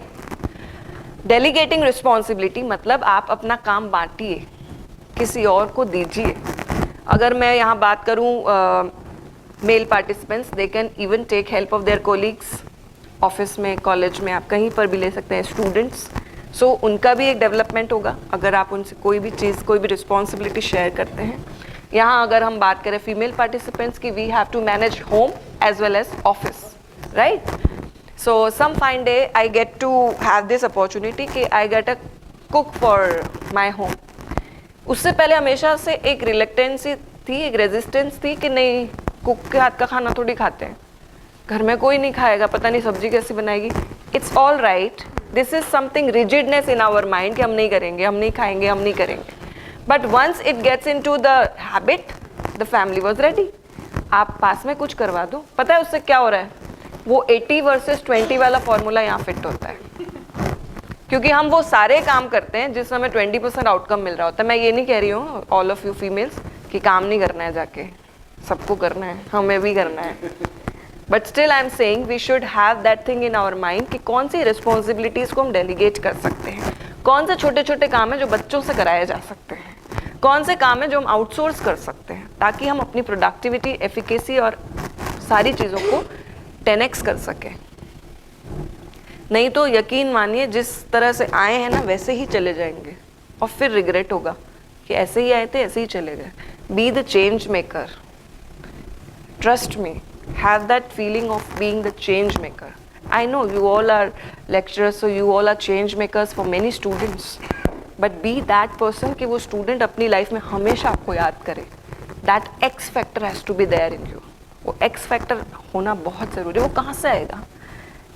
डेलीगेटिंग रिस्पॉन्सिबिलिटी मतलब आप अपना काम बांटिए, किसी और को दीजिए। अगर मैं यहाँ बात करूँ male participants, they can even take help of their colleagues, office में, कॉलेज में, आप कहीं पर भी ले सकते हैं। स्टूडेंट्स, सो उनका भी एक डेवलपमेंट होगा अगर आप उनसे कोई भी चीज़, कोई भी रिस्पॉन्सिबिलिटी शेयर करते हैं। यहाँ अगर हम बात करें फीमेल पार्टिसिपेंट्स की, we have to manage home as well as office, right? So some fine day I get to have this opportunity कि I get a cook for my home. उससे पहले हमेशा से एक रिलेक्टेंसी थी, एक रेजिस्टेंस थी कि नहीं, कुक के हाथ का खाना थोड़ी खाते हैं, घर में कोई नहीं खाएगा, पता नहीं सब्जी कैसी बनाएगी। It's all right, this is something rigidness in our mind कि हम नहीं करेंगे, हम नहीं खाएंगे, हम नहीं करेंगे। But once it gets in to the habit, the family was ready. आप पास में कुछ करवा दो, पता है उससे क्या हो रहा है, वो 80 वर्सेस 20 वाला फॉर्मूला यहाँ फिट होता है, क्योंकि हम वो सारे काम करते हैं जिस हमें 20% आउटकम मिल रहा होता है। मैं ये नहीं कह रही हूँ ऑल ऑफ यू फीमेल्स कि काम नहीं करना है, जाके सबको करना है, हमें भी करना है, but still I am saying we should have that thing in our mind कि कौन सी रिस्पॉन्सिबिलिटीज़ को हम डेलीगेट कर सकते हैं, कौन से छोटे छोटे काम हैं जो बच्चों से कराए जा सकते हैं, कौन से काम हैं जो हम आउटसोर्स कर सकते हैं, ताकि हम अपनी प्रोडक्टिविटी, एफिकेसी और सारी चीज़ों को 10x कर सकें। नहीं तो यकीन मानिए जिस तरह से आए हैं ना वैसे ही चले जाएंगे और फिर रिग्रेट होगा कि ऐसे ही आए थे ऐसे ही चले गए। B the change maker, trust me, have that feeling of being the change maker. I know you all are lecturers, so you all are change makers for many students, but be that person कि वो student अपनी life में हमेशा आपको याद करे। That X factor has to be there in you. वो x factor होना बहुत ज़रूरी है। वो कहाँ से आएगा?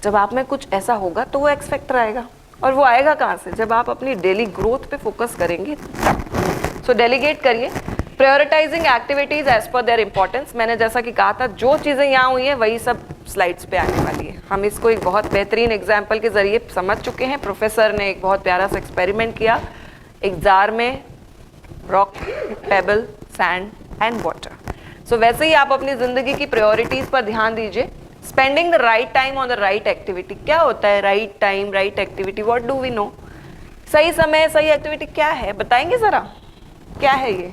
जब आप में कुछ ऐसा होगा तो वो एक्स फैक्टर आएगा। और वो आएगा कहाँ से? जब आप अपनी डेली ग्रोथ पे फोकस करेंगे तब। सो डेलीगेट करिए, prioritizing activities as per their importance. मैंने जैसा कि कहा था, जो चीज़ें यहाँ हुई हैं वही सब स्लाइड्स पे आने वाली है। हम इसको एक बहुत बेहतरीन एग्जाम्पल के ज़रिए समझ चुके हैं। प्रोफेसर ने एक बहुत प्यारा सा एक्सपेरिमेंट किया। एक जार में rock, pebble, sand and water. So वैसे ही आप अपनी ज़िंदगी की प्रायोरिटीज़ पर ध्यान दीजिए। Spending the right time on the right activity. क्या होता है right time, right activity? What do we know? सही समय, सही एक्टिविटी क्या है? बताएंगे ज़रा, क्या है ये?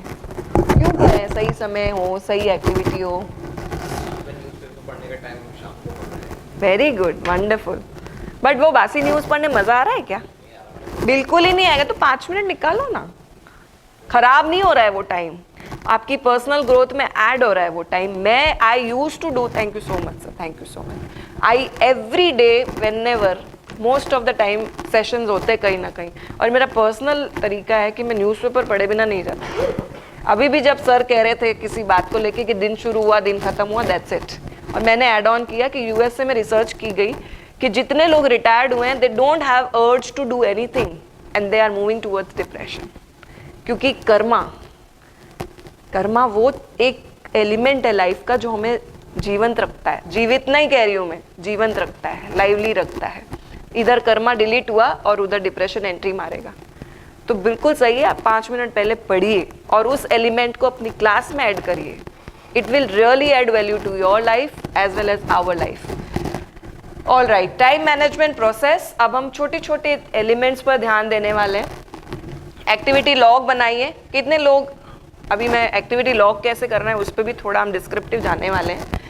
क्यों करें सही समय हो, सही एक्टिविटी हो? न्यूज़पेपर पढ़ने का टाइम शाम को पढ़ना है। Very good, wonderful. बट वो बासी न्यूज़ पढ़ने मज़ा आ रहा है क्या? बिल्कुल ही नहीं आएगा। तो 5 मिनट निकालो ना। खराब नहीं हो रहा है वो टाइम, आपकी पर्सनल ग्रोथ में ऐड हो रहा है वो टाइम। मैं I use to do, thank you so much sir, thank you so much. I every day whenever, most of the time sessions होते कहीं ना कहीं, और मेरा पर्सनल तरीका है कि मैं न्यूज़पेपर पढ़े बिना नहीं जाता। अभी भी जब सर कह रहे थे किसी बात को लेके कि दिन शुरू हुआ दिन खत्म हुआ, दैट्स इट। और मैंने ऐड ऑन किया कि यूएसए में रिसर्च की गई कि जितने लोग रिटायर्ड हुए हैं, they don't have urge to do anything and they are moving towards depression. क्योंकि कर्मा वो एक एलिमेंट है लाइफ का जो हमें जीवंत रखता है। जीवित नहीं कह रही हूँ मैं, जीवंत रखता है, लाइवली रखता है। इधर कर्मा डिलीट हुआ और उधर डिप्रेशन एंट्री मारेगा। तो बिल्कुल सही है, आप 5 मिनट पहले पढ़िए और उस एलिमेंट को अपनी क्लास में ऐड करिए। It will really add value to your life as well as our life. All right, time management process. अब हम छोटे छोटे एलिमेंट्स पर ध्यान देने वाले हैं। एक्टिविटी लॉग बनाइए। कितने लोग, अभी मैं एक्टिविटी लॉग कैसे करना है उस पर भी थोड़ा हम डिस्क्रिप्टिव जानने वाले हैं।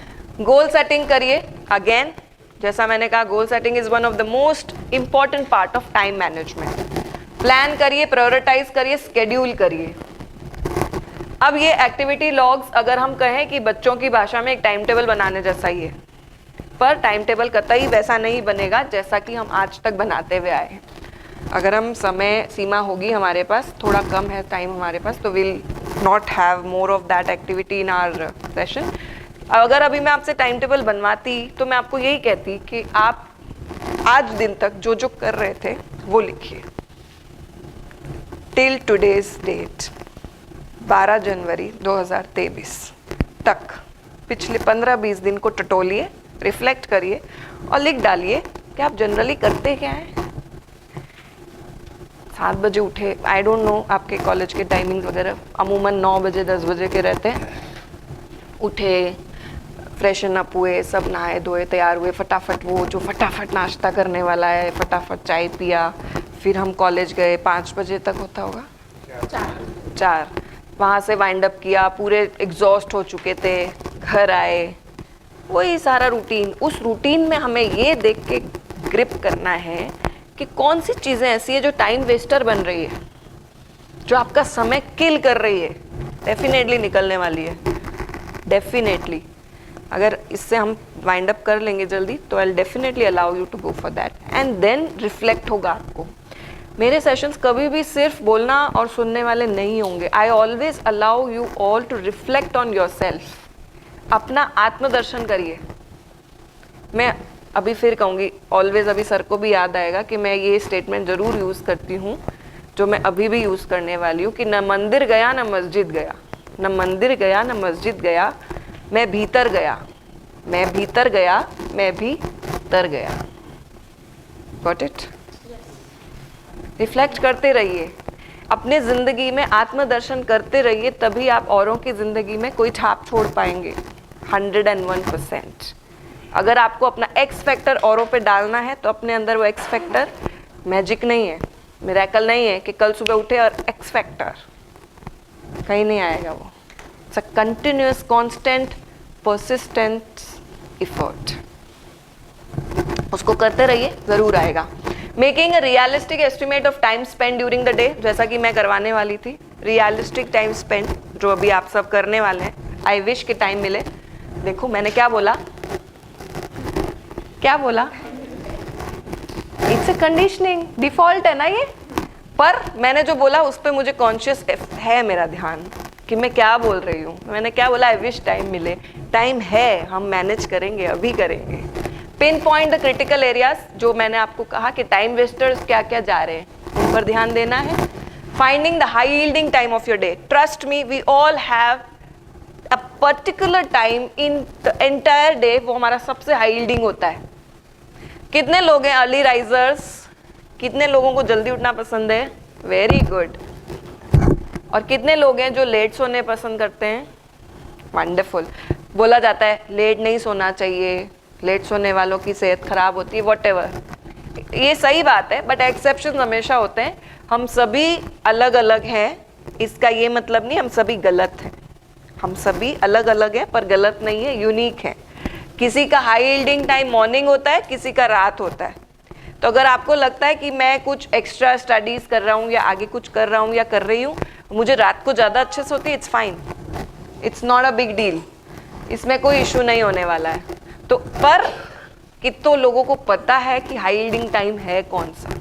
गोल सेटिंग करिए। अगेन जैसा मैंने कहा, goal setting is one of the most important part of time management. Plan करिए, प्रायोरिटाइज करिए, स्केड्यूल करिए। अब ये एक्टिविटी लॉग्स अगर हम कहें कि बच्चों की भाषा में एक टाइम टेबल बनाने जैसा ही है, पर टाइम टेबल कतई वैसा नहीं बनेगा जैसा कि हम आज तक बनाते हुए आए हैं। अगर हम समय सीमा होगी हमारे पास, थोड़ा कम है टाइम हमारे पास, तो will not have more of that activity in our session. अगर अभी मैं आपसे टाइम टेबल बनवाती तो मैं आपको यही कहती कि आप आज दिन तक जो जो कर रहे थे वो लिखिए। टिल टुडेज डेट 12 जनवरी 2023 तक पिछले 15-20 दिन को टटोलिए, रिफ्लेक्ट करिए और लिख डालिए कि आप जनरली करते क्या हैं। 7 बजे उठे, आई डोंट नो आपके कॉलेज के टाइमिंग वगैरह, अमूमन 9 बजे 10 बजे के रहते हैं। उठे, फ्रेशन अप हुए, सब नहाए धोए तैयार हुए, फटाफट वो जो फटाफट नाश्ता करने वाला है, फटाफट चाय पिया, फिर हम कॉलेज गए। 5 बजे तक होता होगा, 4 वहाँ से वाइंड अप किया, पूरे एग्जॉस्ट हो चुके थे, घर आए, वही सारा रूटीन। उस रूटीन में हमें ये देख के ग्रिप करना है कि कौन सी चीज़ें ऐसी है जो टाइम वेस्टर बन रही है, जो आपका समय किल कर रही है। डेफिनेटली निकलने वाली है, डेफिनेटली। अगर इससे हम वाइंड अप कर लेंगे जल्दी तो I will definitely allow you to go for that and then reflect होगा आपको। मेरे सेशंस कभी भी सिर्फ बोलना और सुनने वाले नहीं होंगे। I always allow you all to reflect on your self. अपना आत्मदर्शन करिए। मैं अभी फिर कहूँगी, ऑलवेज, अभी सर को भी याद आएगा कि मैं ये स्टेटमेंट ज़रूर यूज़ करती हूँ, जो मैं अभी भी यूज़ करने वाली हूँ कि न मंदिर गया न मस्जिद गया, न मंदिर गया न मस्जिद गया, मैं भीतर गया, मैं भीतर गया, मैं भी तर गया। Got it? रिफ्लेक्ट करते रहिए, अपने ज़िंदगी में आत्मदर्शन करते रहिए, तभी आप औरों की ज़िंदगी में कोई छाप छोड़ पाएंगे। 101%। अगर आपको अपना एक्स फैक्टर औरों पे डालना है तो अपने अंदर वो एक्स फैक्टर मैजिक नहीं है, मिरेकल नहीं है कि कल सुबह उठे और एक्स फैक्टर, कहीं नहीं आएगा वो। It's a continuous, constant, persistent effort. उसको करते रहिए, ज़रूर आएगा। Making a realistic estimate of time spend during the day, जैसा कि मैं करवाने वाली थी। रियलिस्टिक टाइम स्पेंड जो अभी आप सब करने वाले हैं। आई विश कि टाइम मिले। देखो मैंने क्या बोला, क्या बोला? इट्स अ कंडीशनिंग, डिफॉल्ट है ना ये, पर मैंने जो बोला उस पर मुझे कॉन्शियस है मेरा ध्यान। कि मैं क्या बोल रही हूँ. मैंने क्या बोला? आई विश टाइम मिले. टाइम है, हम मैनेज करेंगे, अभी करेंगे. Pin point the critical areas, जो मैंने आपको कहा कि टाइम वेस्टर्स क्या क्या जा रहे हैं, उन पर ध्यान देना है. Finding the high yielding time of your day. Trust me, we all have a particular time in the entire day, वो हमारा सबसे हाई यील्डिंग होता है. कितने लोग हैं अर्ली राइजर्स? कितने लोगों को जल्दी उठना पसंद है? Very good. और कितने लोग हैं जो लेट सोने पसंद करते हैं? वंडरफुल. बोला जाता है लेट नहीं सोना चाहिए, लेट सोने वालों की सेहत खराब होती है, वॉटेवर. ये सही बात है, बट एक्सेप्शन हमेशा होते हैं. हम सभी अलग अलग हैं, इसका ये मतलब नहीं हम सभी गलत हैं. हम सभी अलग अलग हैं पर गलत नहीं है, यूनिक है. किसी का हाई यील्डिंग टाइम मॉर्निंग होता है, किसी का रात होता है. तो अगर आपको लगता है कि मैं कुछ एक्स्ट्रा स्टडीज कर रहा हूँ या आगे कुछ कर रहा हूँ या कर रही हूँ, मुझे रात को ज़्यादा अच्छे से होती है, it's fine, it's not a big deal. इसमें कोई इशू नहीं होने वाला है. तो पर कितनों लोगों को पता है कि हाई यील्डिंग टाइम है कौन सा?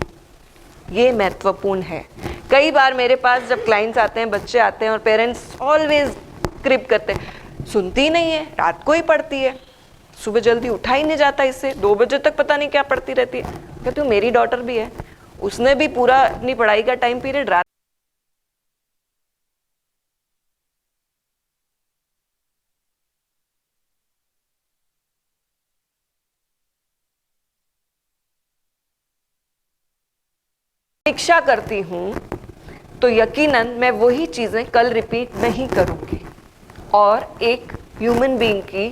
ये महत्वपूर्ण है. कई बार मेरे पास जब क्लाइंट्स आते हैं, बच्चे आते हैं और पेरेंट्स ऑलवेज क्रिप करते हैं, सुनती नहीं है, रात को ही पढ़ती है, सुबह जल्दी उठा ही नहीं जाता, इससे 2 बजे तक पता नहीं क्या पढ़ती रहती है. कहती हूँ मेरी डॉटर भी है, उसने भी पूरा अपनी पढ़ाई का टाइम पीरियड रात. परीक्षा करती हूँ तो यकीनन मैं वही चीज़ें कल रिपीट नहीं करूँगी. और एक ह्यूमन बीइंग की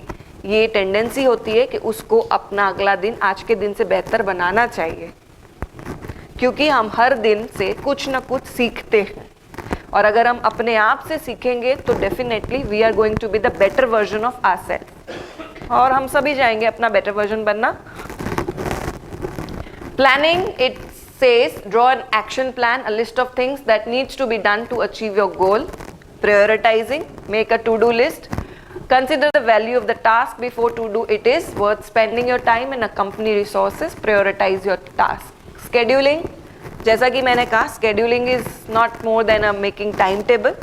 ये टेंडेंसी होती है कि उसको अपना अगला दिन आज के दिन से बेहतर बनाना चाहिए, क्योंकि हम हर दिन से कुछ ना कुछ सीखते हैं. और अगर हम अपने आप से सीखेंगे तो definitely we are going to be the better version of ourself. और हम सभी जाएंगे अपना बेटर वर्जन बनना. Planning, it says draw an action plan, a list of things that needs to be done to achieve your goal. Prioritizing, make a to-do list. Consider the value of the task before to do it is worth spending your time and company resources. Prioritize your task. Scheduling, जैसा कि मैंने कहा, scheduling is not more than a making timetable.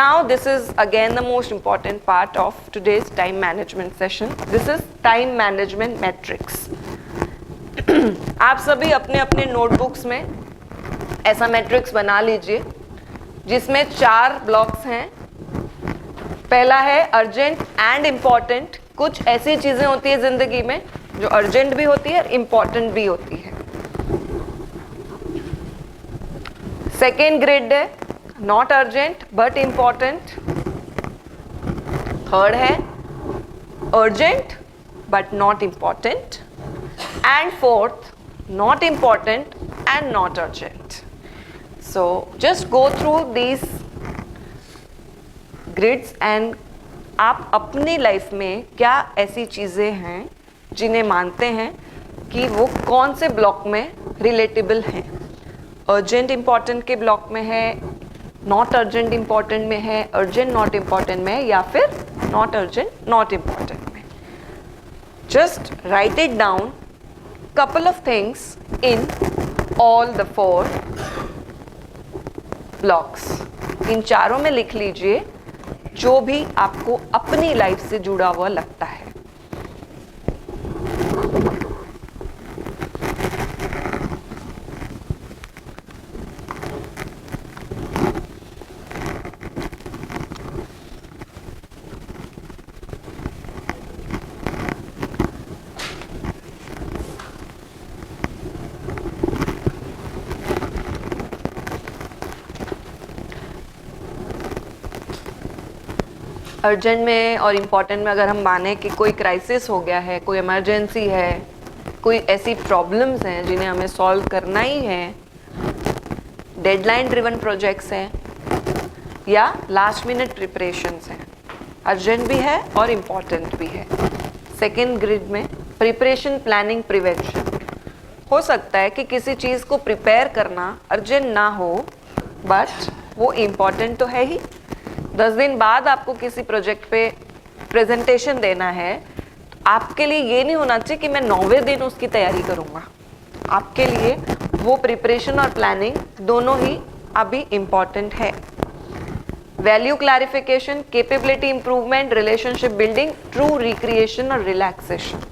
Now this is again the most important part of today's time management session. This is time management metrics. आप सभी अपने अपने notebooks में ऐसा मैट्रिक्स बना लीजिए जिसमें 4 ब्लॉक्स हैं. पहला है अर्जेंट एंड इम्पॉर्टेंट. कुछ ऐसी चीज़ें होती है ज़िंदगी में जो अर्जेंट भी होती है और इम्पॉर्टेंट भी होती है. सेकेंड ग्रिड है not urgent but important. Third है urgent but not important. And fourth, not important and not urgent. So just go through these grids and आप अपनी लाइफ में क्या ऐसी चीज़ें हैं जिन्हें मानते हैं कि वो कौन से ब्लॉक में रिलेटेबल हैं. अर्जेंट इम्पॉर्टेंट के ब्लॉक में है, नॉट अर्जेंट इम्पॉर्टेंट में है, अर्जेंट नॉट इम्पॉर्टेंट में है, या फिर नॉट अर्जेंट नॉट इम्पॉर्टेंट में. Just right it down. Couple of things in all the 4 blocks. इन चारों में लिख लीजिए जो भी आपको अपनी लाइफ से जुड़ा हुआ लगता है. अर्जेंट में और इम्पॉर्टेंट में अगर हम माने कि कोई क्राइसिस हो गया है, कोई इमरजेंसी है, कोई ऐसी प्रॉब्लम्स हैं जिन्हें हमें सॉल्व करना ही है, डेडलाइन ड्रिवन प्रोजेक्ट्स हैं या लास्ट मिनट प्रिपरेशंस हैं, अर्जेंट भी है और इम्पॉर्टेंट भी है. सेकेंड ग्रिड में प्रिपरेशन, प्लानिंग, प्रिवेंशन. हो सकता है कि किसी चीज़ को प्रिपेयर करना अर्जेंट ना हो बट वो इम्पॉर्टेंट तो है ही. 10 दिन बाद आपको किसी प्रोजेक्ट पे प्रेजेंटेशन देना है, तो आपके लिए ये नहीं होना चाहिए कि मैं 9वें दिन उसकी तैयारी करूँगा. आपके लिए वो प्रिपरेशन और प्लानिंग दोनों ही अभी इम्पॉर्टेंट है। Value clarification, capability improvement, relationship building, true recreation और relaxation.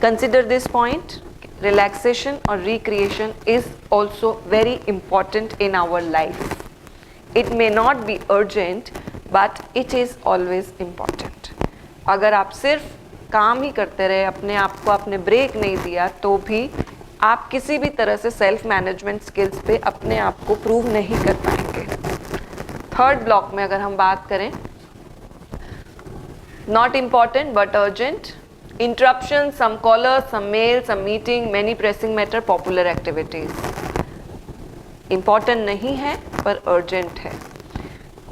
Consider this point, relaxation और recreation is also very important in our life. It may not be urgent but it is always important. अगर आप सिर्फ काम ही करते रहे, अपने आप को आपने ब्रेक नहीं दिया, तो भी आप किसी भी तरह से सेल्फ मैनेजमेंट स्किल्स पे अपने आप को प्रूव नहीं कर पाएंगे. थर्ड ब्लॉक में अगर हम बात करें, not important but urgent, interruption, some caller, some mail, some meeting, many pressing matter, popular activities. Important नहीं है पर अर्जेंट है.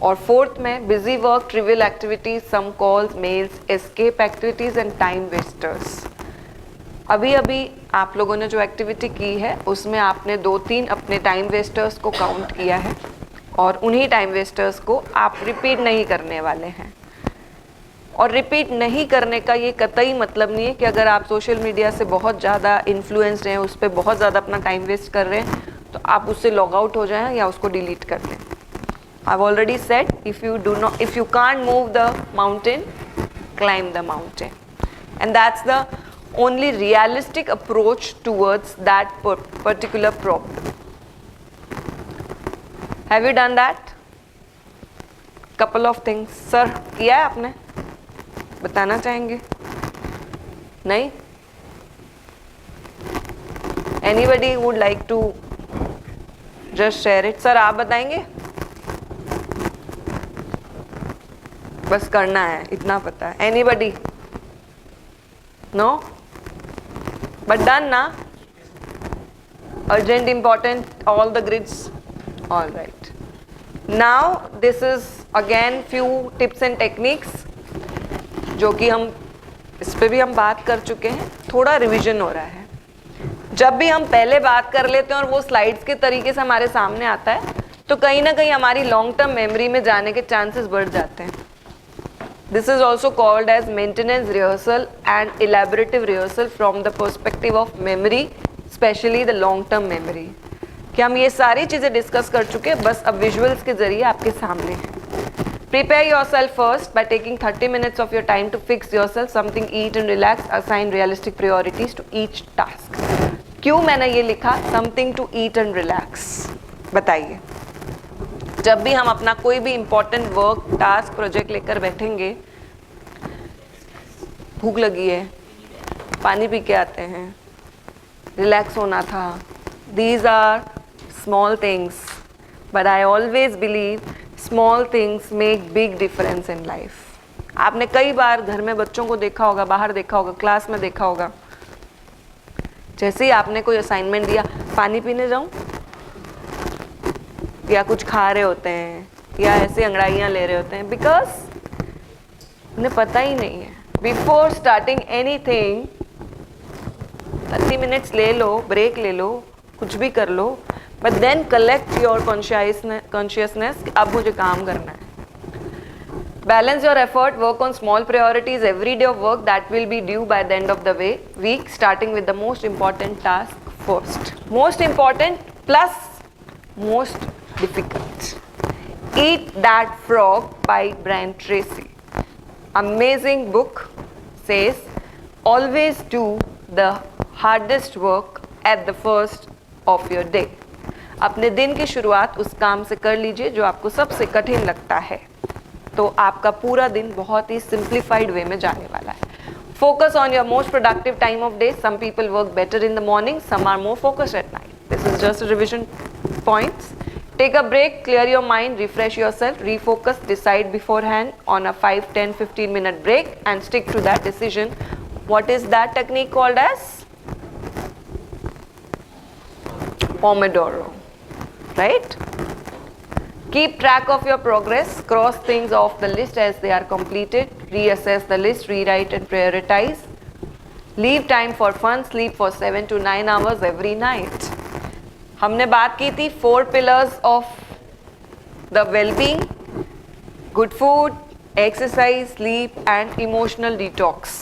और फोर्थ में busy work, trivial activities, some calls, mails, escape activities and time wasters. अभी अभी आप लोगों ने जो एक्टिविटी की है उसमें आपने 2-3 अपने टाइम वेस्टर्स को काउंट किया है और उन्हीं टाइम वेस्टर्स को आप रिपीट नहीं करने वाले हैं. और रिपीट नहीं करने का ये कतई मतलब नहीं है कि अगर आप सोशल मीडिया से बहुत ज़्यादा इन्फ्लुएंस्ड हैं, उस पर बहुत ज़्यादा अपना टाइम वेस्ट कर रहे हैं, तो आप उससे लॉग आउट हो जाएं या उसको डिलीट कर लें. I've already said, if you can't move the mountain, climb the mountain. And that's the only realistic approach towards that particular problem. Have you done that? Couple of things. Sir, किया है आपने? बताना चाहेंगे? नहीं? Anybody would like to just share it? Sir, आप बताएंगे? बस करना है, इतना पता है. Anybody? No? But done na? Urgent, important, all the grids. All right. Now this is again few tips and techniques जो कि हम इस पे भी हम बात कर चुके हैं. थोड़ा रिवीजन हो रहा है. जब भी हम पहले बात कर लेते हैं और वो स्लाइड्स के तरीके से हमारे सामने आता है, तो कहीं ना कहीं हमारी लॉन्ग टर्म मेमोरी में जाने के चांसेस बढ़ जाते हैं. This is also called as maintenance rehearsal and elaborative rehearsal from the perspective of memory, especially the long term memory. कि हम ये सारी चीज़ें डिस्कस कर चुके हैं, बस अब विजुअल्स के जरिए आपके सामने हैं. Prepare yourself first by taking 30 minutes of your time to fix yourself something, eat and relax, assign realistic priorities to each task. क्यों मैंने ये लिखा something to eat and relax? बताइए. जब भी हम अपना कोई भी इम्पोर्टेंट वर्क, टास्क, प्रोजेक्ट लेकर बैठेंगे, भूख लगी है, पानी पी के आते हैं, रिलैक्स होना था. These are small things, but I always believe small things make big difference in life. आपने कई बार घर में बच्चों को देखा होगा, बाहर देखा होगा, क्लास में देखा होगा, जैसे ही आपने कोई असाइनमेंट दिया, पानी पीने जाऊं, या कुछ खा रहे होते हैं या ऐसे अंगड़ाइयाँ ले रहे होते हैं, बिकॉज उन्हें पता ही नहीं है. बिफोर स्टार्टिंग एनीथिंग 30 मिनट्स ले लो, ब्रेक ले लो, कुछ भी कर लो, but then collect your consciousness, अब मुझे काम करना है. Balance your effort, work on small priorities every day of work that will be due by the end of the week, starting with the most important task first. Most important plus most difficult. Eat That Frog by Brian Tracy. Amazing book. Says always do the hardest work at the first of your day. अपने दिन की शुरुआत उस काम से कर लीजिए जो आपको सबसे कठिन लगता है, तो आपका पूरा दिन बहुत ही simplified वे में जाने वाला है. Focus on your most productive time of day. Some people work better in the morning, some are more focused at night. This is just a revision points. Take a break, clear your mind, refresh yourself, refocus, decide beforehand on a 5, 10, 15 minute break and stick to that decision. What is that technique called as? Pomodoro, right? Keep track of your progress, cross things off the list as they are completed, reassess the list, rewrite and prioritize. Leave time for fun, sleep for 7 to 9 hours every night. हमने बात की थी 4 pillars of the well-being: good food, exercise, sleep and emotional detox.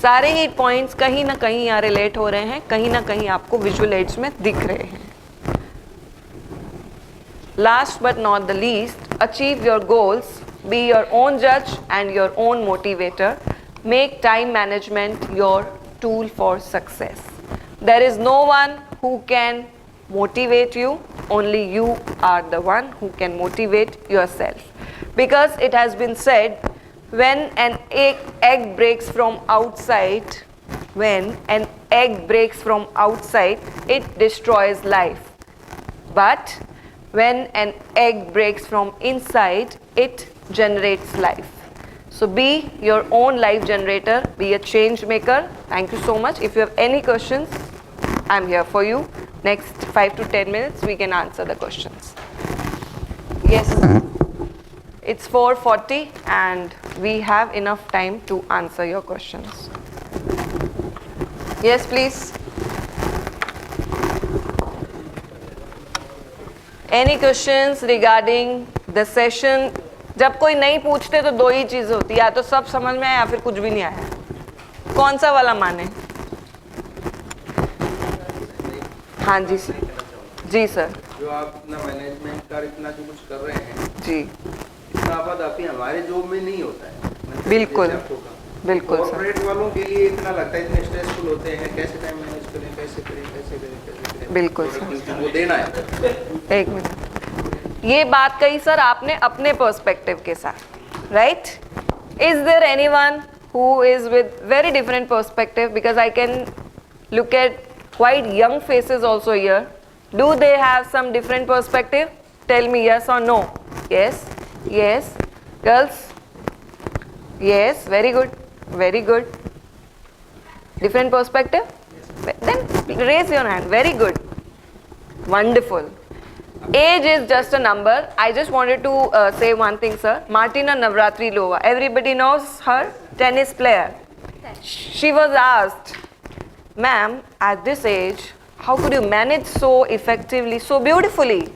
सारे ही points कहीं ना कहीं यहाँ relate हो रहे हैं, कहीं ना कहीं आपको विजुअल एड्स में दिख रहे हैं. Last but not the least, achieve your goals, be your own judge and your own motivator. Make time management your tool for success. There is no one who can motivate you, only you are the one who can motivate yourself. Because it has been said, when an egg breaks from outside, it destroys life. But when an egg breaks from inside, it generates life. So be your own life generator, be a change maker. Thank you so much. If you have any questions, I'm here for you. Next 5 to 10 minutes, we can answer the questions. Yes, it's 4:40 and we have enough time to answer your questions. Yes, please. Any questions regarding the session? जब कोई नहीं पूछते तो दो ही चीज़ होती है, या तो सब समझ में आया या फिर कुछ भी नहीं आया. कौन सा वाला माने? हाँ जी सर. जी सर. जो आप इतना मैनेजमेंट का इतना जो कुछ कर रहे हैं जी, इतना आपाधापी हमारे जॉब में नहीं होता है. बिल्कुल. जैसे आपको कहा. बिल्कुल सर. कॉर्पोरेट वालों के लिए इतना लगता है, इतने स्ट्रेसफुल होते हैं, कैसे टाइम मैनेज करें, कैसे करें. बिल्कुल सर. वो देना है. एक मिनट. ये बात कही सर आपने अपने पर्सपेक्टिव के साथ, right? Is there anyone who is with very different perspective? Because I can look at quite young faces also here. Do they have some different perspective? Tell me yes or no. Yes, yes. Girls? Yes, very good, very good. Different perspective? Then raise your hand. Very good. Wonderful. Age is just a number. I just wanted to say one thing, sir. Martina Navratilova. Everybody knows her, tennis player. She was asked, ma'am, at this age, how could you manage so effectively, so beautifully?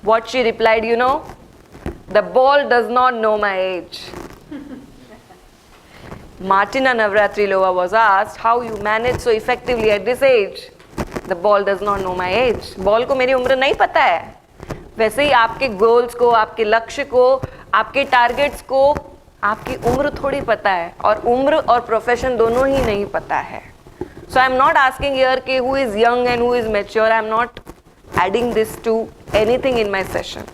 What she replied, you know? The ball does not know my age. Martina Navratilova was asked how you manage so effectively at this age. The ball does not know my age. Ball को मेरी उम्र नहीं पता है. वैसे ही आपके goals को, आपके लक्ष्य को, आपके टारगेट्स को आपकी उम्र थोड़ी पता है, और उम्र और प्रोफेशन दोनों ही नहीं पता है. So I am not asking here कि who is young and who is mature. I am not adding this to anything in my session.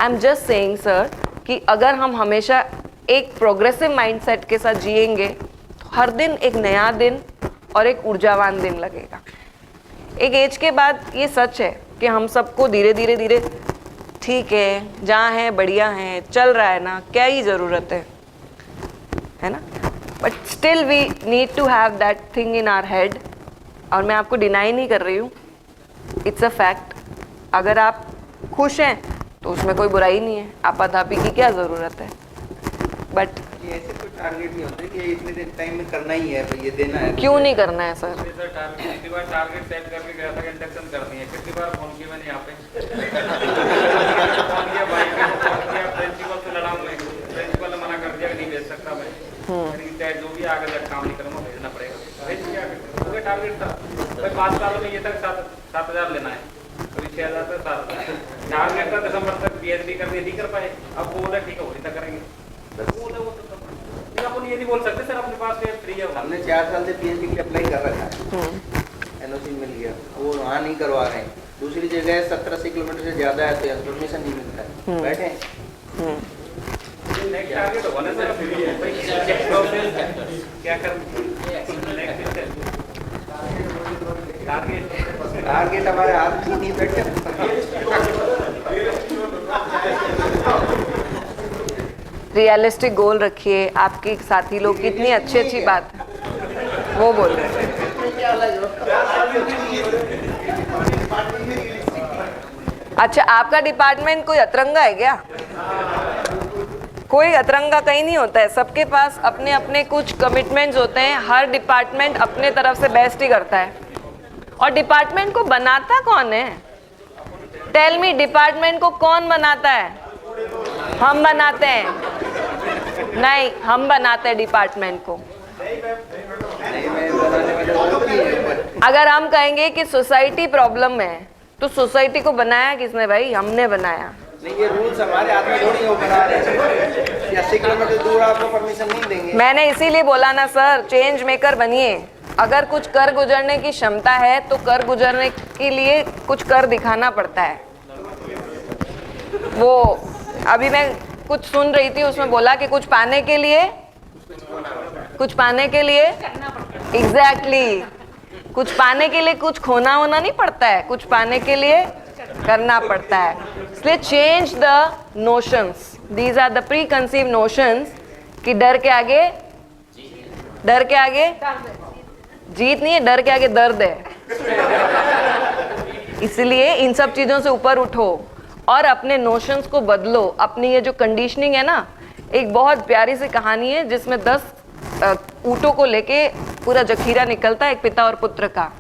I am just saying sir कि अगर हम हमेशा एक प्रोग्रेसिव माइंडसेट के साथ जिएंगे तो हर दिन एक नया दिन और एक ऊर्जावान दिन लगेगा. एक एज के बाद ये सच है कि हम सबको धीरे धीरे ठीक है, जहाँ है बढ़िया है, चल रहा है ना, क्या ही ज़रूरत है ना. But still we need to have that thing in our head. और मैं आपको डिनाई नहीं कर रही हूँ, इट्स अ फैक्ट. अगर आप खुश हैं तो उसमें कोई बुराई नहीं है, आपाधापी की क्या ज़रूरत है. बट ये ऐसे कोई टारगेट नहीं होते कि ये इतने टाइम में करना ही है, ये देना है. क्यों नहीं करना है सर? कितनी बार टारगेट सेट करके गया था, इंडक्शन करनी है. कितनी बार फोन किया मैंने यहाँ पे, फोन किया भाई को, फोन किया प्रिंसिपल से लड़ा मैं. प्रिंसिपल ने मना कर दिया कि नहीं भेज सकता मैं. चाहे जो भी आगे तक काम नहीं करूँगा, भेजना पड़ेगा. भेज दिया. वो टारगेट था भाई 5 सालों में ये तक 7,000 लेना है, कभी 6,000 तक 7,000. टारगेट था दिसंबर तक PhD करनी, नहीं कर पाए. अब बोला ठीक है, वही तक करेंगे. अपन ये नहीं बोल सकते सर अपने पास फ्री है. हमने 4 साल से PhD के लिए अप्लाई कर रखा है, NOC मिल गया, वो वहाँ नहीं करवा रहे हैं. दूसरी जगह 70-80 किलोमीटर से ज़्यादा है तो परमिशन नहीं मिलता है. बैठे नेक्स्ट टारगेट होगा ना सर, क्या कर टारगेट हमारे हाथ में नहीं बैठे. रियलिस्टिक गोल रखिए. आपके साथी लोग कितनी अच्छी बात है वो बोल रहे हैं. अच्छा, आपका डिपार्टमेंट कोई अतरंगा है क्या? कोई अतरंगा कहीं नहीं होता है. सबके पास अपने अपने कुछ कमिटमेंट्स होते हैं. हर डिपार्टमेंट अपने तरफ से बेस्ट ही करता है. और डिपार्टमेंट को बनाता कौन है? टेल मी, डिपार्टमेंट को कौन बनाता है? हम बनाते हैं? नहीं, हम बनाते हैं डिपार्टमेंट को. अगर हम कहेंगे कि सोसाइटी प्रॉब्लम है तो सोसाइटी को बनाया किसने भाई? हमने बनाया। नहीं, ये रूल्स हमारे हाथ में थोड़ी हो बना रहे हैं। 80 किलोमीटर दूर आपको परमिशन नहीं देंगे। मैंने इसीलिए बोला ना सर, चेंज मेकर बनिए। अगर कुछ कर गुजरने की क्षमता है तो कर गुजरने के लिए कुछ कर दिखाना पड़ता है। वो अभी मैं कुछ सुन रही थी, उसमें बोला कि कुछ पाने के लिए एग्जैक्टली कुछ पाने के लिए कुछ खोना होना नहीं पड़ता है, कुछ पाने के लिए करना पड़ता है। इसलिए change the notions, these are the preconceive notions कि डर के आगे जीत नहीं है, डर के आगे दर्द है। इसलिए इन सब चीजों से ऊपर उठो और अपने नोशंस को बदलो। अपनी ये जो कंडीशनिंग है ना, एक बहुत प्यारी सी कहानी है जिसमें 10 ऊँटों को लेके पूरा जखीरा निकलता है, एक पिता और पुत्र का।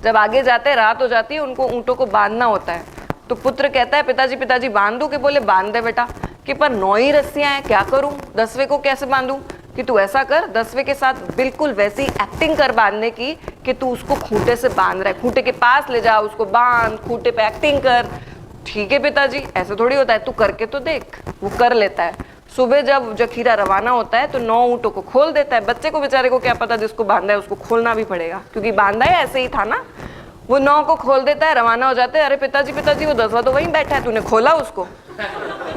जब आगे जाते हैं, रात हो जाती है, उनको ऊँटों को बांधना होता है। तो पुत्र कहता है पिताजी बांध दूं? कि बोले बांध दे बेटा। कि पर 9 ही रस्सियां हैं, क्या करूं? 10वें को कैसे बांधूं? कि तू ऐसा कर, 10वें के साथ बिल्कुल वैसी एक्टिंग कर बांधने की कि तू उसको खूंटे से बांध रहा है, खूंटे के पास ले जा, उसको बांध, खूंटे पे एक्टिंग कर। ठीक है पिताजी, ऐसा थोड़ी होता है, तू करके तो देख। वो कर लेता है। सुबह जब जखीरा रवाना होता है तो 9 ऊँटों को खोल देता है। बच्चे को बेचारे को क्या पता, जिसको बांधा है उसको खोलना भी पड़ेगा, क्योंकि बांधा है ऐसे ही था ना। वो 9 को खोल देता है, रवाना हो जाते हैं। अरे पिताजी वो 10वां तो वहीं बैठा है, तूने खोला उसको?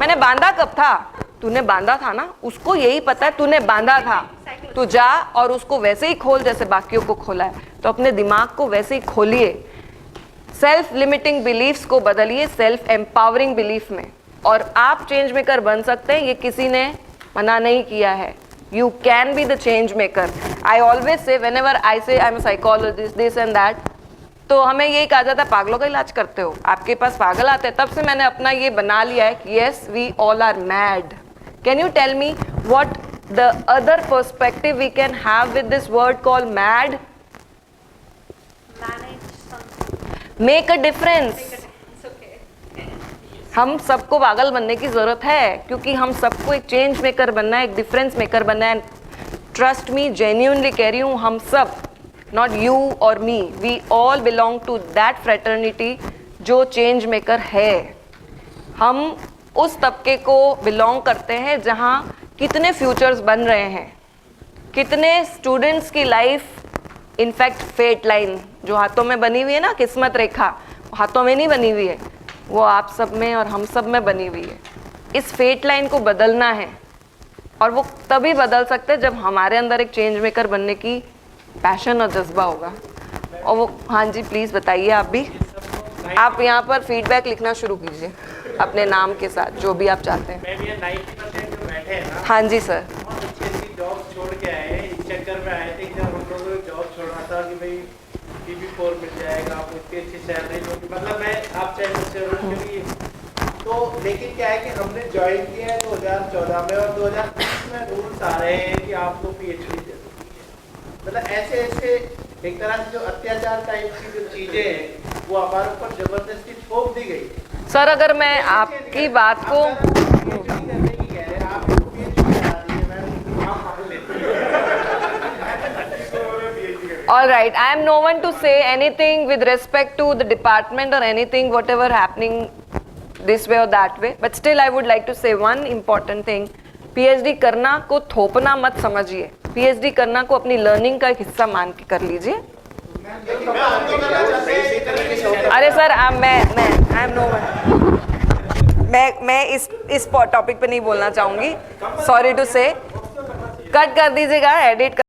मैंने बांधा कब था? तूने बांधा था ना, उसको यही पता है तूने बांधा था। तू जा और उसको वैसे ही खोल जैसे बाकियों को खोला है। तो अपने दिमाग को वैसे ही खोलिए, सेल्फ लिमिटिंग बिलीफ्स को बदलिए सेल्फ एम्पावरिंग बिलीफ में, और आप चेंज मेकर बन सकते हैं। ये किसी ने मना नहीं किया है। You can be the change maker. I always say, whenever I say I am psychologist this and that, तो हमें यही कहा जाता है पागलों का इलाज करते हो, आपके पास पागल आते हैं। तब से मैंने अपना ये बना लिया है कि yes, we all are mad. Can you tell me what the other perspective we can have with this word called mad? Manage something. Make a difference. It's okay. हम सबको पागल बनने की जरूरत है, क्योंकि हम सबको एक चेंज मेकर बनना है, एक डिफरेंस मेकर बनना है। ट्रस्ट मी, जेन्यूनली कह रही हूँ, हम सब, नॉट यू और me, we all belong to that fraternity जो चेंज मेकर है। हम उस तबके को बिलोंग करते हैं जहाँ कितने फ्यूचर्स बन रहे हैं, कितने स्टूडेंट्स की लाइफ इनफैक्ट फेट लाइन जो हाथों में बनी हुई है ना, किस्मत रेखा, हाथों में नहीं बनी हुई है, वो आप सब में और हम सब में बनी हुई है। इस फेट लाइन को बदलना है, और वो तभी बदल सकते हैं जब हमारे अंदर एक चेंज मेकर बनने की पैशन और जज्बा होगा। और वो, हाँ जी प्लीज़ बताइए। आप भी, आप यहाँ पर फीडबैक लिखना शुरू कीजिए अपने नाम के साथ, जो भी आप चाहते हैं। मैं भी 90% जो बैठे हैं ना, हाँ जी सर। बहुत अच्छी अच्छी जॉब छोड़ के आए हैं। इस चक्कर में आए थे कि जब हम लोगों को जॉब छोड़ना था कि भाई PB4 मिल जाएगा, आपको इतनी अच्छी सैलरी होगी, मतलब मैं आप चाहे मुझसे के लिए तो, लेकिन क्या है कि हमने ज्वाइन किया है 2014 में, और 2020 में रूल्स आ रहे हैं कि आपको PhD जरूरी है। मतलब ऐसे ऐसे एक तरह से जो अत्याचार टाइप की जो चीजें हैं वो हमारे ऊपर जबरदस्ती थोप दी गई। सर अगर मैं आपकी बात को, all right, I am no one to say anything with respect to the department or anything whatever happening this way or that way, but still I would like to say one important thing. PhD करना को थोपना मत समझिए, PhD करना को अपनी learning का एक हिस्सा मान के कर लीजिए। अरे sir I am no one, मैं इस टॉपिक पे नहीं बोलना चाहूँगी, सॉरी टू से। कट कर दीजिएगा, एडिट